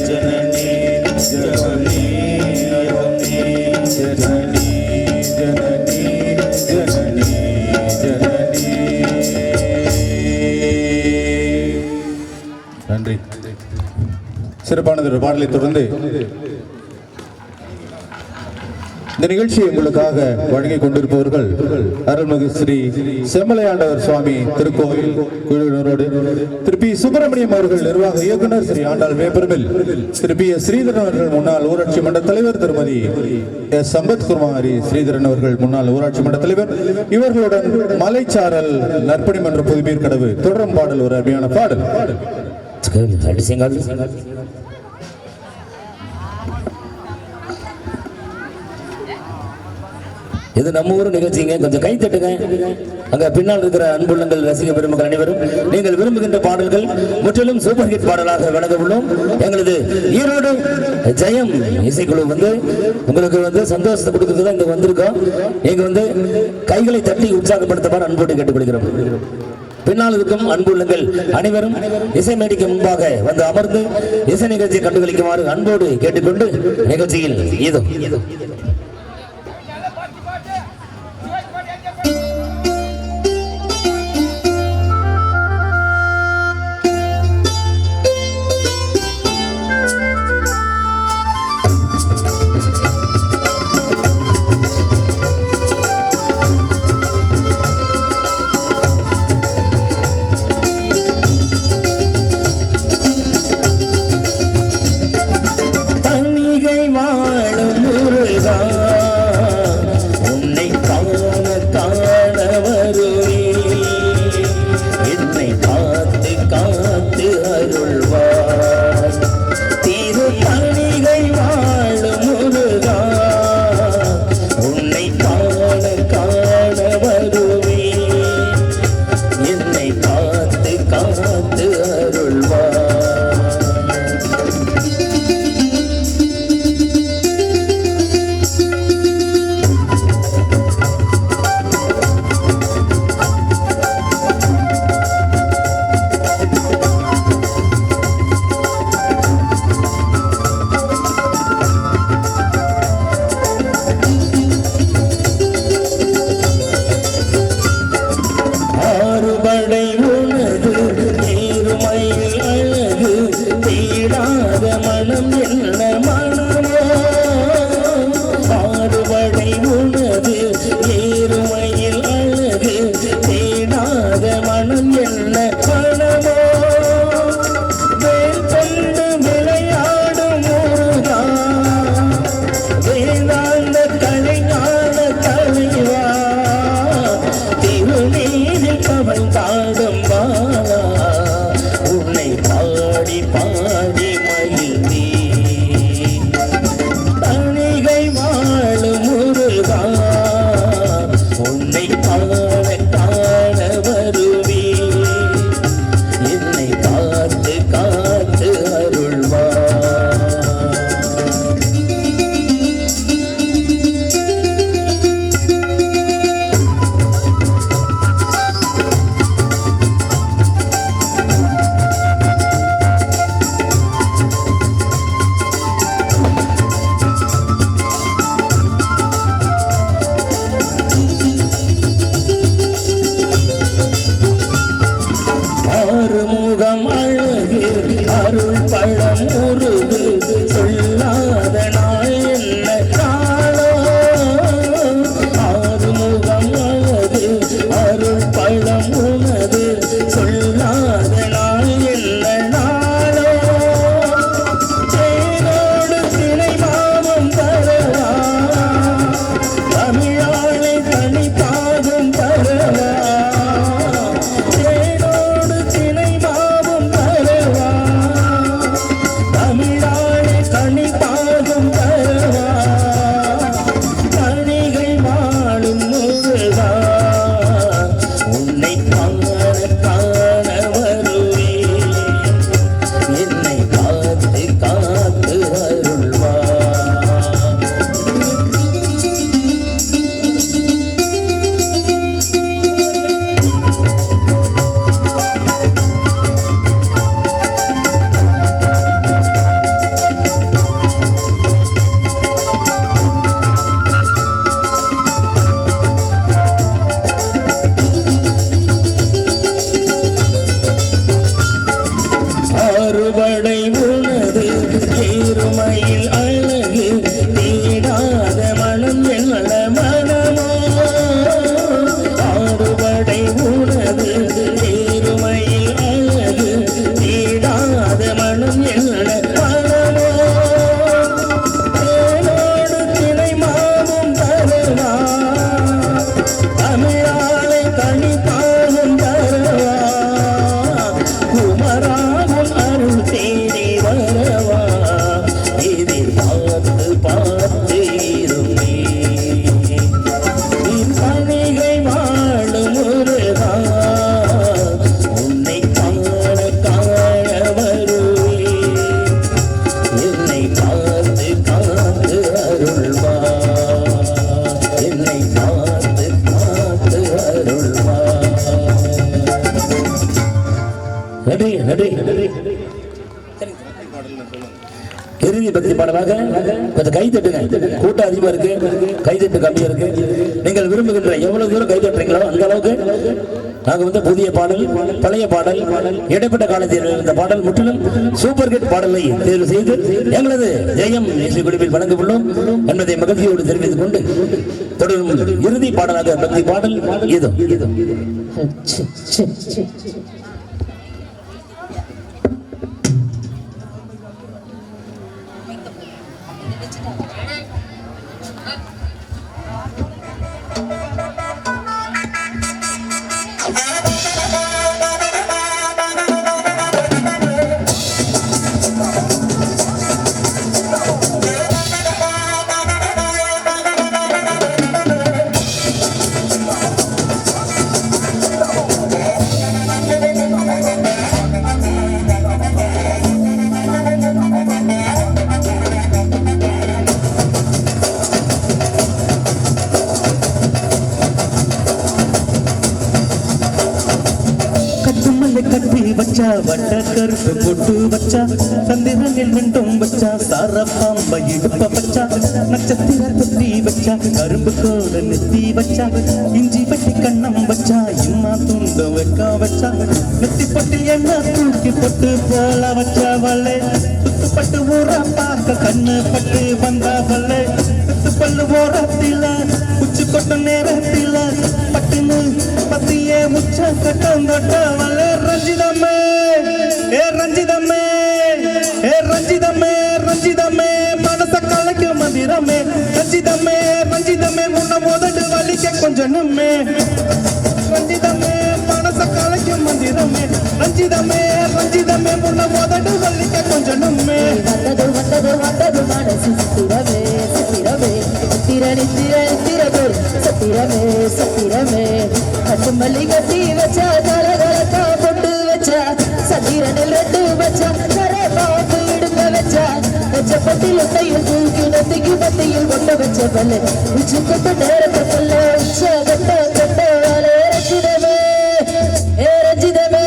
ஜனனி ஜகம் நீ அகம் நீ ஜனனி ஜனனி ஜனனி ஜனனி. நன்றி. சிறப்பானது ஒரு பாடலை தொடர்ந்து இந்த நிகழ்ச்சியை உங்களுக்காக வழங்கிக் கொண்டிருப்பவர்கள் அருள்மிகு ஸ்ரீ செம்மலையாண்டவர் சுவாமி திருக்கோவில் குழுவினரோடு திரு பி சுப்பிரமணியம் அவர்கள் நிர்வாக இயக்குனர் ஸ்ரீ ஆண்டாள் வேப்பர்மில் திரு பி எஸ் ஸ்ரீதரன் அவர்கள் முன்னாள் ஊராட்சி மன்ற தலைவர் திருமதி எஸ் சம்பத்குமாரி ஸ்ரீதரன் அவர்கள் முன்னாள் ஊராட்சி மன்ற தலைவர் இவர்களுடன் மலைச்சாரல் நற்பணி மன்ற புதுமீர் கடவு தொடரும் பாடல் ஒரு அருமையான பாடல். இது நம்ம ஊர் நிகழ்ச்சிங்க, கொஞ்சம் கை தட்டுங்க. அங்க பின்னால் இருக்கிற அன்புள்ளங்கள் ரசிக பெருமக்கள் அனைவரும் நீங்கள் விரும்புகின்ற பாடல்கள் முற்றிலும் சூப்பர் ஹிட் பாடலாக வழங்க உள்ளோம். எங்களது ஈரோடு ஜெயம் இசைக்குழு உங்களுக்கு சந்தோஷத்தை கொடுக்கிறது தான் இங்க வந்திருக்கோம். நீங்க கைகளை தட்டி உற்சாகப்படுத்துமாறு அன்போடு கேட்டுக்கொள்கிறோம். பின்னால் இருக்கும் அன்புள்ளங்கள் அனைவரும் இசை மேடைக்கு முன்பாக வந்து அமர்ந்து இசை நிகழ்ச்சியை கண்டுகளிக்குமாறு அன்போடு கேட்டுக்கொண்டு நிகழ்ச்சியில் இதோ உன்னை காண காண வருவே என்னை காத்து காத்து அருள்வா ஆறுமுகம் அழகு அருள் பழம் முருகு சொல்லாத நாள் என்ன காலோ ஆறுமுகம் அழகு அருள் பழம் உனது சொல்லாத நாள் என்ன நாளோ தேனோடு தினை மாவும் தரவா தமிழாளை தனி பாகம் தரவா தேனோடு தினை மாவும் தரவா தமிழாளை தனி பாகம் தரவா கணிகை வாழும் முருகா உன்னை காண காண வருவே என்னை காத்து காத்து அருள்வா அறுபடை உனது ஏறுமையில் அழகு தேடாத மனம் என்ன மனமோ அறுபடை உனது ஏறுமையில் அழகு தேடாத மனம் என்ன மனமோ தேனோடு தினை மாவும் தருவா தமிழாளை தனி பாகம் தருவா குமராவும் அருள் தேடி வரவா இதில் பார்த்து பார்த்து இருமே பணிகை வாழும் முருகா உன்னை காண காண வருவே என்னை பார்த்து காத்து அருள்வா என்னை பார்த்து காத்து அருள்வா நடி நடி இறுதி பக்தி பாடலாக கொஞ்சம் கை தட்டுங்க கூட்டம் அதிகமா இருக்கு கைத்தட்டு கம்மியா இருக்கு நீங்கள் விரும்புகின்ற எவ்வளவு தூரம் கை தட்டுறீங்களோ அந்த அளவுக்கு நாங்க வந்து புதிய பாடல் பழைய பாடல் இடைப்பட்ட காலத்தில் இருந்த பாடல் முற்றிலும் சூப்பர் ஹிட் பாடலை தேர்வு செய்து எங்களது ஜெயம் இசை குழுவில் வழங்க உள்ளோம் என்பதை மகிழ்ச்சியோடு தெரிவித்துக் கொண்டு தொடரும் இறுதி பாடலாக பக்தி பாடல் இதோ இதோ கட்டி வச்சா வட்ட கருப்பு பொட்டு வச்சா சந்திரனில் விண்டும் வச்சா சாரப்பாம்ப இடுப்ப வச்சா நட்சத்திர குத்தி வச்சா கரும்பு கோல நெத்தி வச்சா இஞ்சி பட்டி கண்ணம் வச்சா இம்மா துண்டம் வைக்க வச்சா நெத்தி பட்டி என்ன தூக்கி பொட்டு போல வச்சா வல்லே சுத்துப்பட்டு ஊற பார்க்க கண்ணு பட்டு வந்தா வல்லே சுத்து பல்லு ஓரத்தில உச்சி கொட்ட நேரத்தில பட்டுன்னு பத்தியே முச்ச கட்டம் தொட்ட வல்லே ரஞ்சிதமே ஏ ரஞ்சிதமே ஏ ரஞ்சிதமே ரஞ்சிதமே மனச கலைக்கு மந்திரமே ரஞ்சிதமே ரஞ்சிதமே முன்ன முதட்டு வலிக்க கொஞ்சனுமே ரஞ்சிதமே மனச கலைக்கு மந்திரமே ரஞ்சிதமே ரஞ்சிதமே முன்ன முதட்டு வலிக்க கொஞ்சனுமே வந்தது வந்தது வந்தது மனசு சித்திரமே சித்திரமே சித்திர நித்திர நித்திர போல் சத்திர சத்திரமே சத்திரமே கட்டு மல்லி கட்டி வச்சா கலகலக்கா பொட்டு வச்சா சத்திரனில் ரெண்டு வச்சா கரை பாம்பு இடுக்க வச்சா பட்டில் உட்டையில் தூக்கி நெத்திக்கு பத்தியில் கொண்டு வச்ச பல்ல உச்சி கொட்ட நேரத்தை கொல்ல உச்ச கட்ட கட்ட ரஞ்சிதமே ஏ ரஞ்சிதமே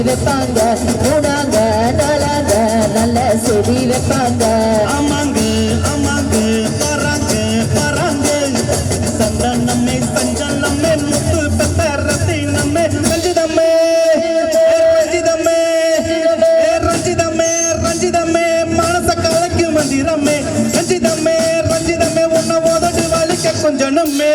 வைப்பாங்க மூணாங்க நாளாங்க நல்ல செடி வைப்பாங்க ஆமாங்க ஆமாங்க பராங்க பராங்க சந்தனமே சஞ்சலமே முத்து பெத்த ரத்தினமே ரஞ்சிதமே ரஞ்சிதமே ரஞ்சிதமே ரஞ்சிதமே மனச கலக்கு மந்திரமே ரஞ்சிதமே ரஞ்சிதமே உன்னை உதடு வலிக்க கொஞ்சனமே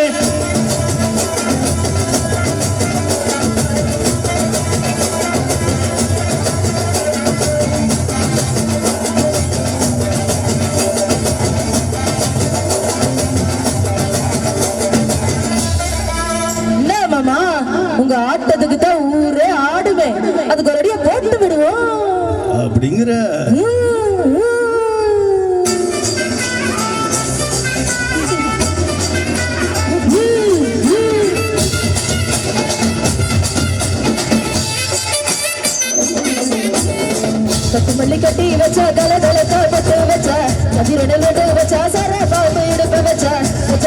உங்க ஆட்டத்துக்கு தான் ஊரே ஆடுவேன் அதுக்கு ஒரு அடியா போட்டு விடுவோம் அப்படிங்கிற கட்டு மல்லி கட்டி வச்சா கலகலக்கா பட்டு வச்சா கதிரடல் நட்டு வச்சா சர பாம்பு இடுப்ப வச்சா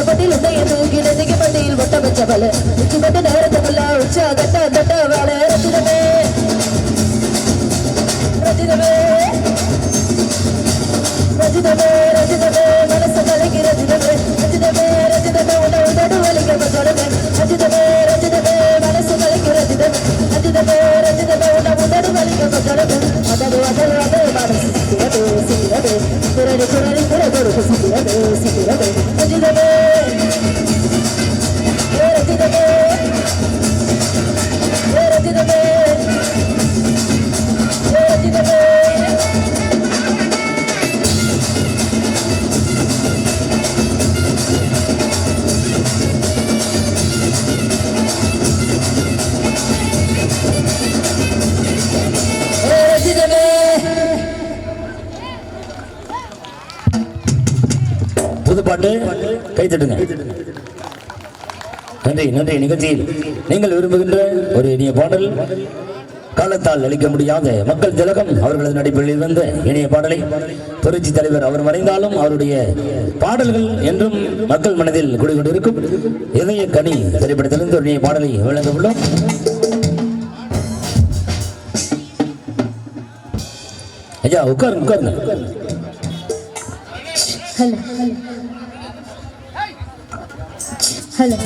பட்டில் உண்டைய தூக்கி நெத்திக்கு பட்டியில் ஒட்ட வச்ச பல உச்சி பட்டு நேரத்துக்குள்ள உச்சா கட்ட கட்ட வாழ ரத்தினமே ரத்தினமே ரஜிதமே ரஜிதமே மனச கலக்கி ரஜிதமே ரஜிதமே ரஜிதமே உன்னை உதடு வலிக்க தொடமே ரஜிதமே ரஜிதமே மனசு கலக்கி ரஜிதமே ரஜிதமே ரஜிதமே உன்னை உதடு வலிக்க தொடமே அதது அதது அதே மனசு சித்திரமே சித்திரமே குரடி குரடி குரகொடுக்கு சித்திரமே சித்திரமே ரஜிதமே ரஜிதமே ரஜிதமே ரஜிதமே புது பாட்டு கைத்தட்டுங்க. நன்றி நன்றி. நிகழ்ச்சியில் நீங்கள் விரும்புகின்ற ஒரு இனிய பாடல் காலத்தால் அளிக்க முடியாத மக்கள் திலகம் அவர்களது நடிப்பில் வந்த இனிய பாடலை புரட்சி தலைவர் அவர் மறைந்தாலும் அவருடைய பாடல்கள் என்றும் மக்கள் மனதில் குடிகொண்டிருக்கும் இதய கனி திரைப்படத்திலிருந்து ஒரு இனிய பாடலை வழங்க உள்ளோம். ஐயா உட்காருங்க உட்காருங்க. ஹலோ ஹலோ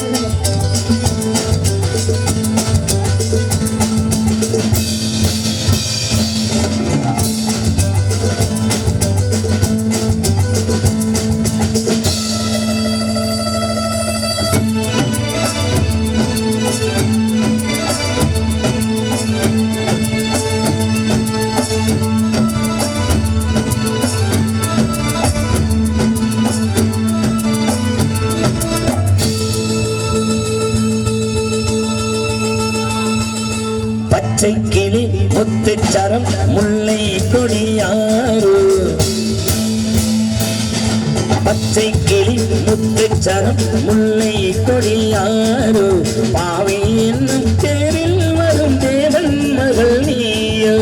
பச்சை கிளி முத்துச்சரம் முல்லை கொடியாறு பச்சை கிளி முத்துச்சரம் முல்லை கொடியாறு பாவை என்னும் தேரில் வரும் தேவன் மகள் நீயோ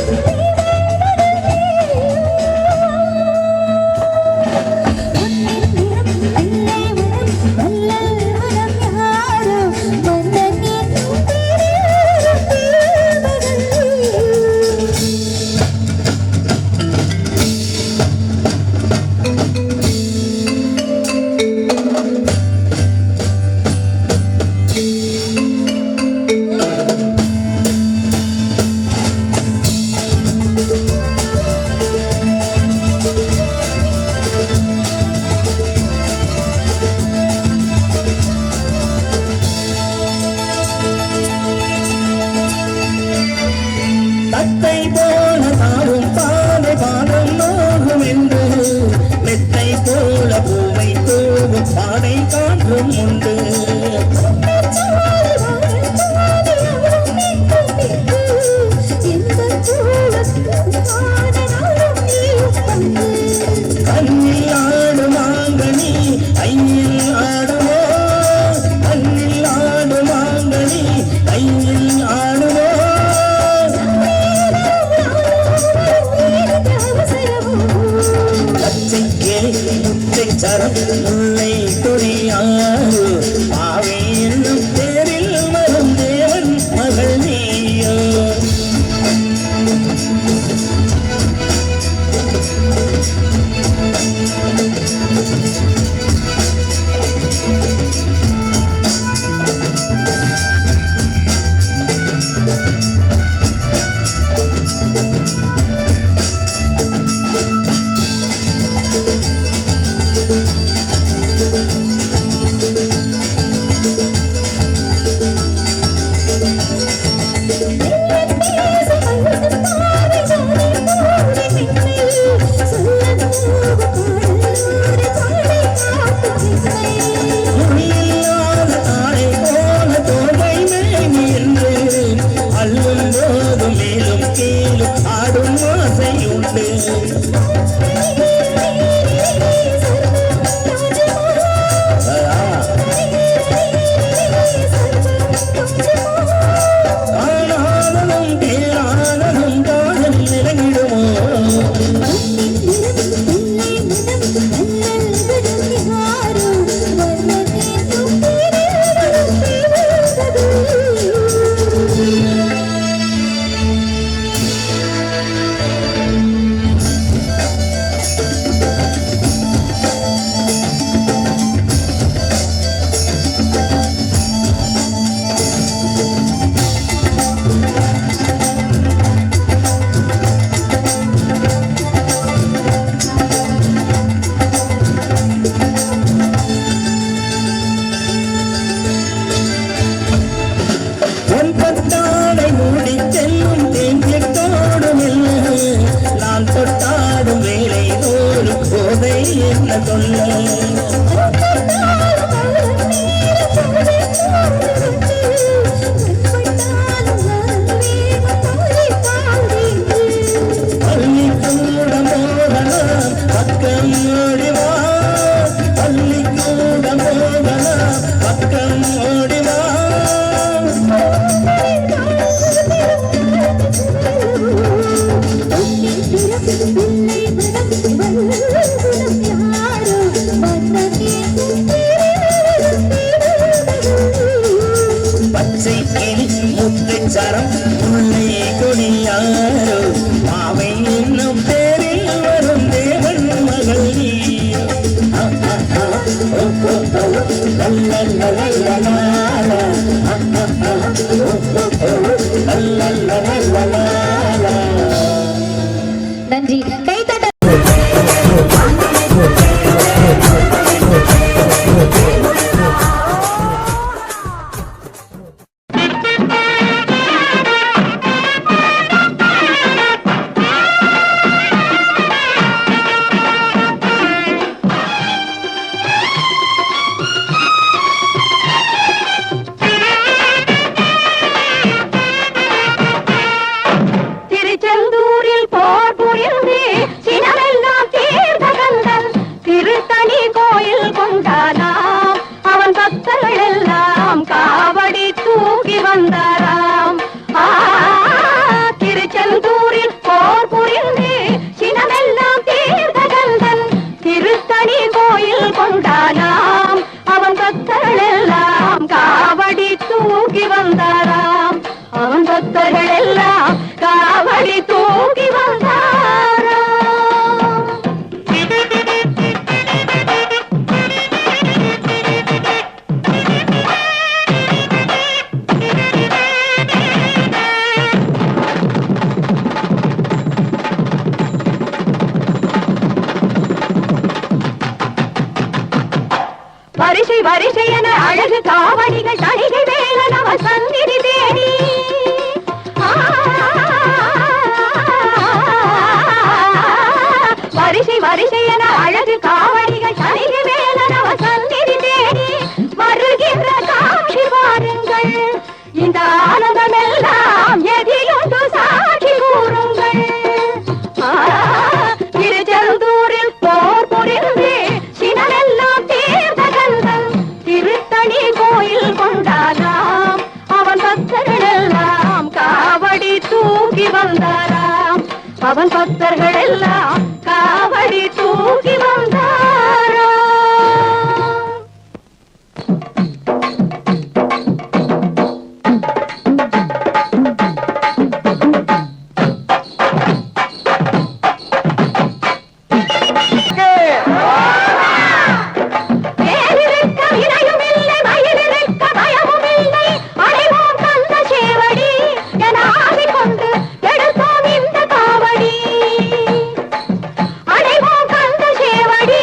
Thank you. கண்ணில் ஆடுமாங்கனி ஐயில் ஆடுவோ கண்ணில் ஆடுமாங்கனி ஐயில் ஆடுவோ பச்சை கிளி முத்தை சரம் முல்லை கொடியாறு ஆவே என்னும் பேரில் வரும் தேவன் மகள் நீயோ நன்றி. கைத்தட்ட வரிசையன அழகு காவடிகள் தணிகை வேலன் அவன் சந்நிதி தேடி வரிசையன அழகு காவடிகள் தணிகை வேலன் அவன் சந்நிதி தேடி வருகின்ற காட்சி பாருங்கள். இந்த ஆனந்தமெல்லாம் எதிலும் சாட்சி கூறுங்கள். பக்தர்கள் எல்லாம் காவடி தூக்கி வந்தாரோ. அடைவோம் கந்த சேவடி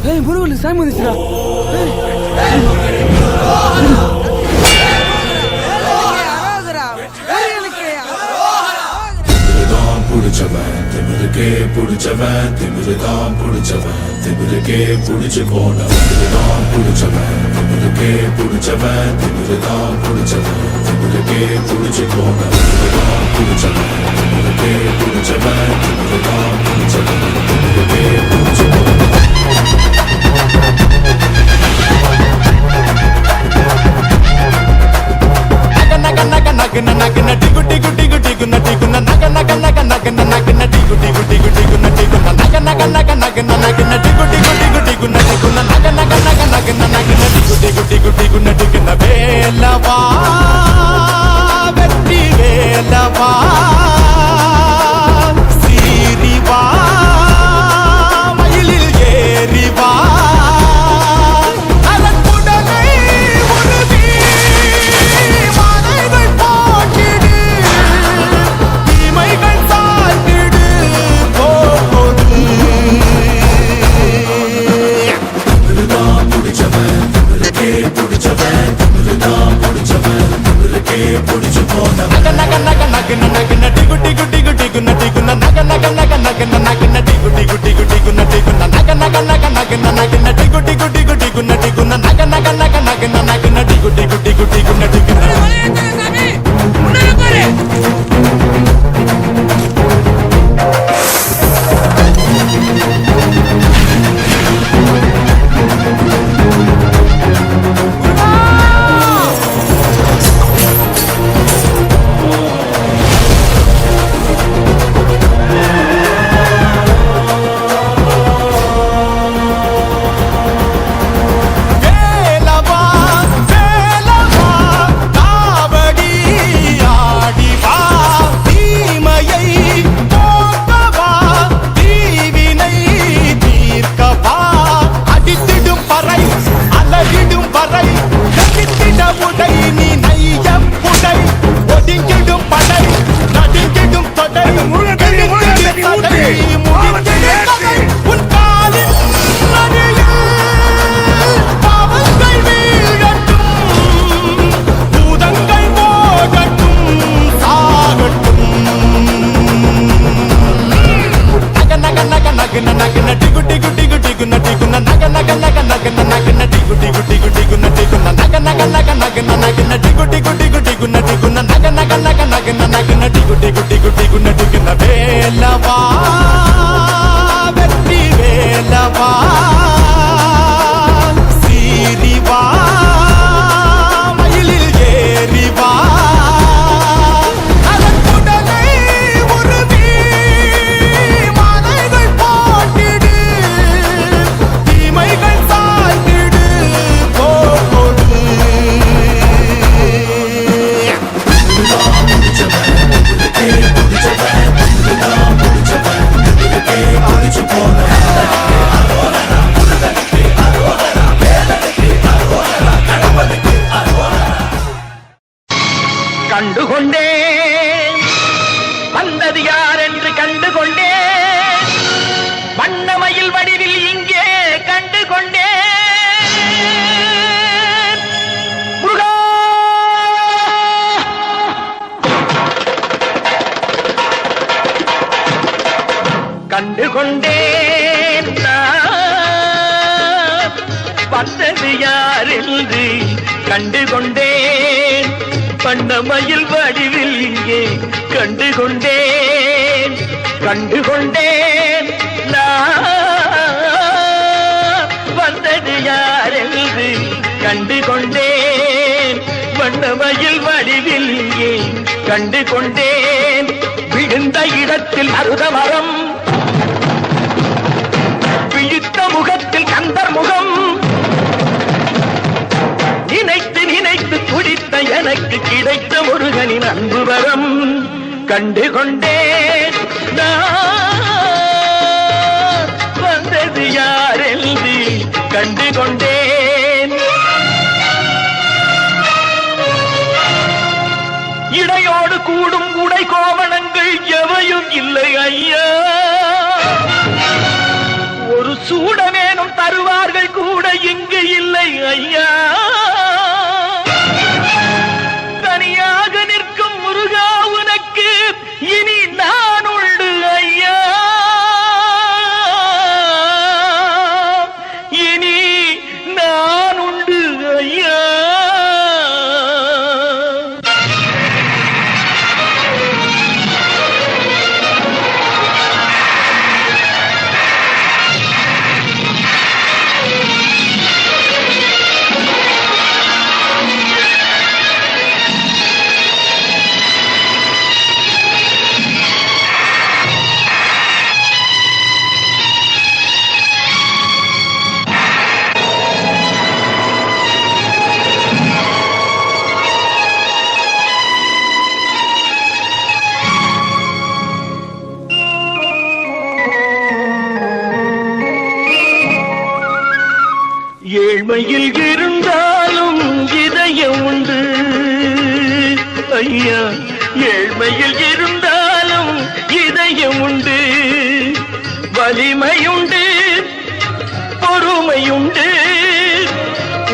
முருகன் சாமி வந்துச்சுடா. புடிச்சவன் திமிருக்கே புடிச்சவன் திமிருதான் புடிச்சவன் திமிருக்கே புடிச்சு போனவன் திமிருதான் புடிச்சவன் திமிருக்கே புடிச்சவன் திமிருதான் புடிச்சவன் திமிருக்கே புடிச்சு போனவன் திமிருதான் புடிச்சவன் திமிருக்கே புடிச்சவன் திமிருதான் புடிச்சவன் திமிருக்கே புடிச்சு போனவன். வேலவா வெற்றி வேலவா சீரிவா மயிலில் ஏறிவா அலக்குடலை உருவி மாலைகள் போட்டிடு தீமைகள் சாய்ந்திடு போடு திமிருதான் புடிச்சவன் திமிருக்கே புடிச்சவன் திமிருதான் புடிச்சவன் திமிருக்கே புடிச்சு போனவன் நக நக நக நக நடி குட்டி குட்டி குட்டி குன்னடி குன்ன நக நக நக நக நக நடி குட்டி குட்டி குட்டி குன்னடி குன்ன நக நக நக நக நக நடி குட்டி குட்டி குட்டி குன்னடி குன்ன நக நக நக நக நக நடி குட்டி குட்டி குட்டி குன்னடி குன்ன வேலவா வேலவா காவடி ஆடிவா தீமையை போக்கவா தீவினை தீர்க்கவா அடித்திடும் பறை அலகிடும் பறை நடித்திட உடை நீ நைய புடை ஒடுங்கிடும் படை நடுங்கிடும் தொடை உன் காலில் பாவங்கள் வீழட்டும் பூதங்கள் ஓடட்டும் சாகட்டும் நக நக நக நக நக நடி குட்டி குட்டி குட்டி குன்னடி குன்ன நக நக நக நக நக நடி குட்டி குட்டி குட்டி குன்னடி குன்ன நக நக நக நக நக நடி குட்டி குட்டி குட்டி குன்னடி குன்ன நக நக நக நக நக நடி குட்டி குட்டி குட்டி குன்னடி குன்ன வேலவா வெற்றி வேலவா சீரிவா மயிலில் ஏறிவா அலக்குடலை உருவி மாலைகள் போட்டிடு தீமைகள் சாய்ந்திடு போடு கண்டுகொண்டேன் வந்தது யார் என்று கண்டுகொண்டேன் வண்ணமயில் வடிவில் இங்கே கண்டுகொண்டேன் முருகா கண்டுகொண்டேன் நான் வந்தது யார் என்று கண்டுகொண்டேன் வண்ணமயில் வடிவில் இங்கே கண்டுகொண்டேன் கண்டுகொண்டேன் நான் வந்தது யார் என்று கண்டுகொண்டேன் வண்ணமயில் வடிவில் இங்கே கண்டுகொண்டேன் விழுந்த இடத்தில் அருதமரம் விழித்த முகத்தில் கந்தர் முகம் நினைத்து நினைத்து துடித்த எனக்கு கிடைத்த முருகனின் அன்பு வரம் கண்டுகொண்டேன் நான் வந்தது யார் என்று கண்டுகொண்டேன் இடையோடு கூடும் உடை கோவணங்கள் எவையும் இல்லை ஐயா ஒரு சூடமேனும் வருவார்கள் கூட இங்கு இல்லை ஐயா. தனியாக நிற்கும் முருகா உனக்கு இனி நான் உண்டு ஐயா. இனி நான் உண்டு ஐயா. ஏழ்மையில் இருந்தாலும் இதயம் உண்டு ஐயா. ஏழ்மையில் இருந்தாலும் இதயம் உண்டு. வலிமையுண்டு, பொறுமையுண்டு.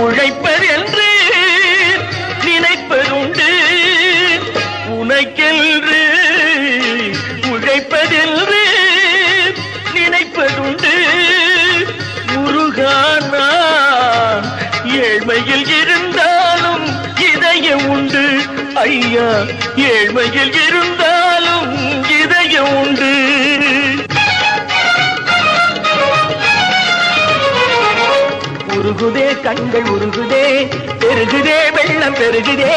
உழைப்பதென்று நினைப்பதுண்டு. உனக்கென்று உழைப்பதென்று நினைப்பதுண்டு. முருகானா ஏழ்மையில் இருந்தாலும் இதயம் உண்டு ஐயா. ஏழ்மையில் இருந்தாலும் இதயம் உண்டு. உருகுதே கண்கள் உருகுதே, பெருகுதே வெள்ளம் பெருகுதே.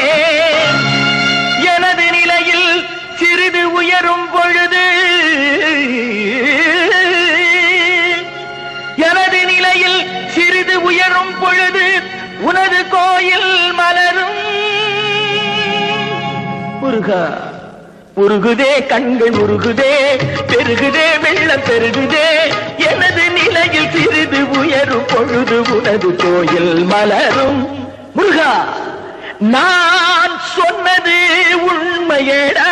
எனது நிலையில் சிறிது உயரும் பொழுது, எனது நிலையில் சிறிது உயரும் பொழுது உனது கோயில் மலரும். முருகா உருகுதே கண்கள் உருகுதே, பெருகுதே வெள்ளம் பெருகுதே. எனது நிலையில் சிறிது உயரும் பொழுது உனது கோயில் மலரும். முருகா நான் சொன்னது உண்மையேடா.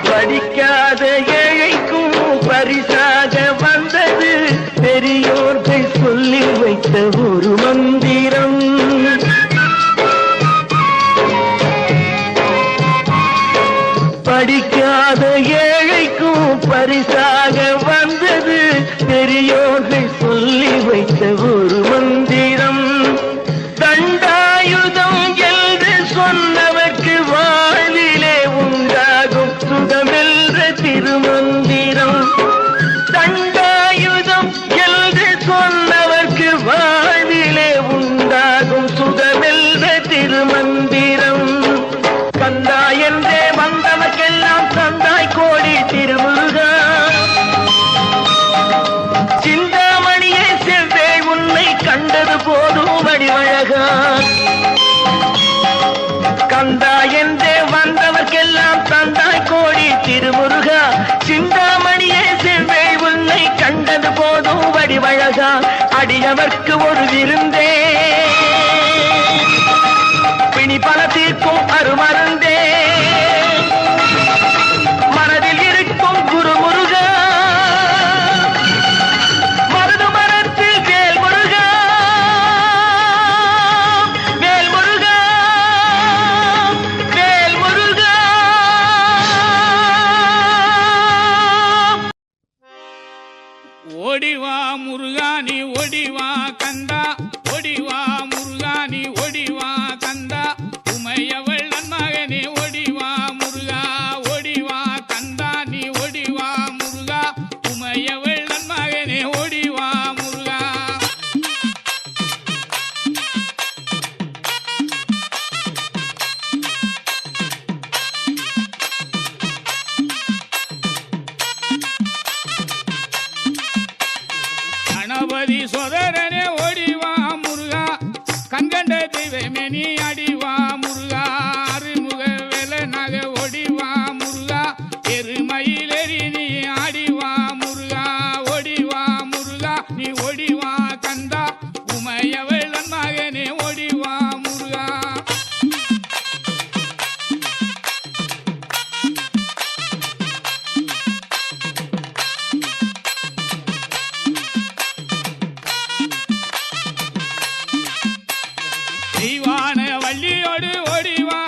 படிக்காத ஏழைக்கும் பரிசாக வந்தது பெரியோர்கள் சொல்லி வைத்த ஒரு மந்திரம். படிக்காத ஏழைக்கும் பரிசாக வந்தது பெரியோர்கள் சொல்லி வைத்த ஒரு மந்திரம். தண்டாயுதம் என்று சொன்னவர்க்கு வாழ்விலே உண்டாகும் சுகமென்ற திருமந்திரம். தண்டாயுதம் என்று சொன்னவர்க்கு வாழ்விலே உண்டாகும் சுகமென்ற திருமந்திரம். கந்தா என்றே வந்தவர்க்கெல்லாம் தந்தாய் கோடி திருமுருகா. சிந்தாமணியே செவ்வே உன்னை கண்டது போதும் வடிவழகா. கந்தா என்றே வந்தவர்க்கெல்லாம் தந்தாய் கோடி திருமுருகா. சிந்தாமணியே செவ்வே உன்னை கண்டது போதும் வடிவழகா. அடியவர்க்கு ஒரு விருந்தே, பிணி பல தீர்க்கும் அருமருந்தே. மனதில் இருக்கும் குரு முருகா, மருது மரத்தில் வேல் முருகா. வேல் முருகா, வேல் முருகா. ஓடிவா முருகா நீ ஓடிவா கந்தா. ஓடிவா முருகா நீ ஓடிவா கந்தா. உமையவள் நன்மகனே ஓடிவா முருகா. ஓடிவா கந்தா நீ ஓடிவா முருகா. உமையவள் நன்மகனே ஓடிவா முருகா. கணபதி சோதரனே ஓடிவா முருகா. கண்கண்ட தெய்வமே நீ அடிவா முருகா. அருமுக வேலை நகை ஓடிவா முருகா. எருமையிலேறி நீ ஆடிவா முருகா. ஓடிவா முருகா நீ ஓடிவா கந்தா. உமையவள் மகனே ஓடிவா முருகா. வான வள்ளியோடு ஓடிவா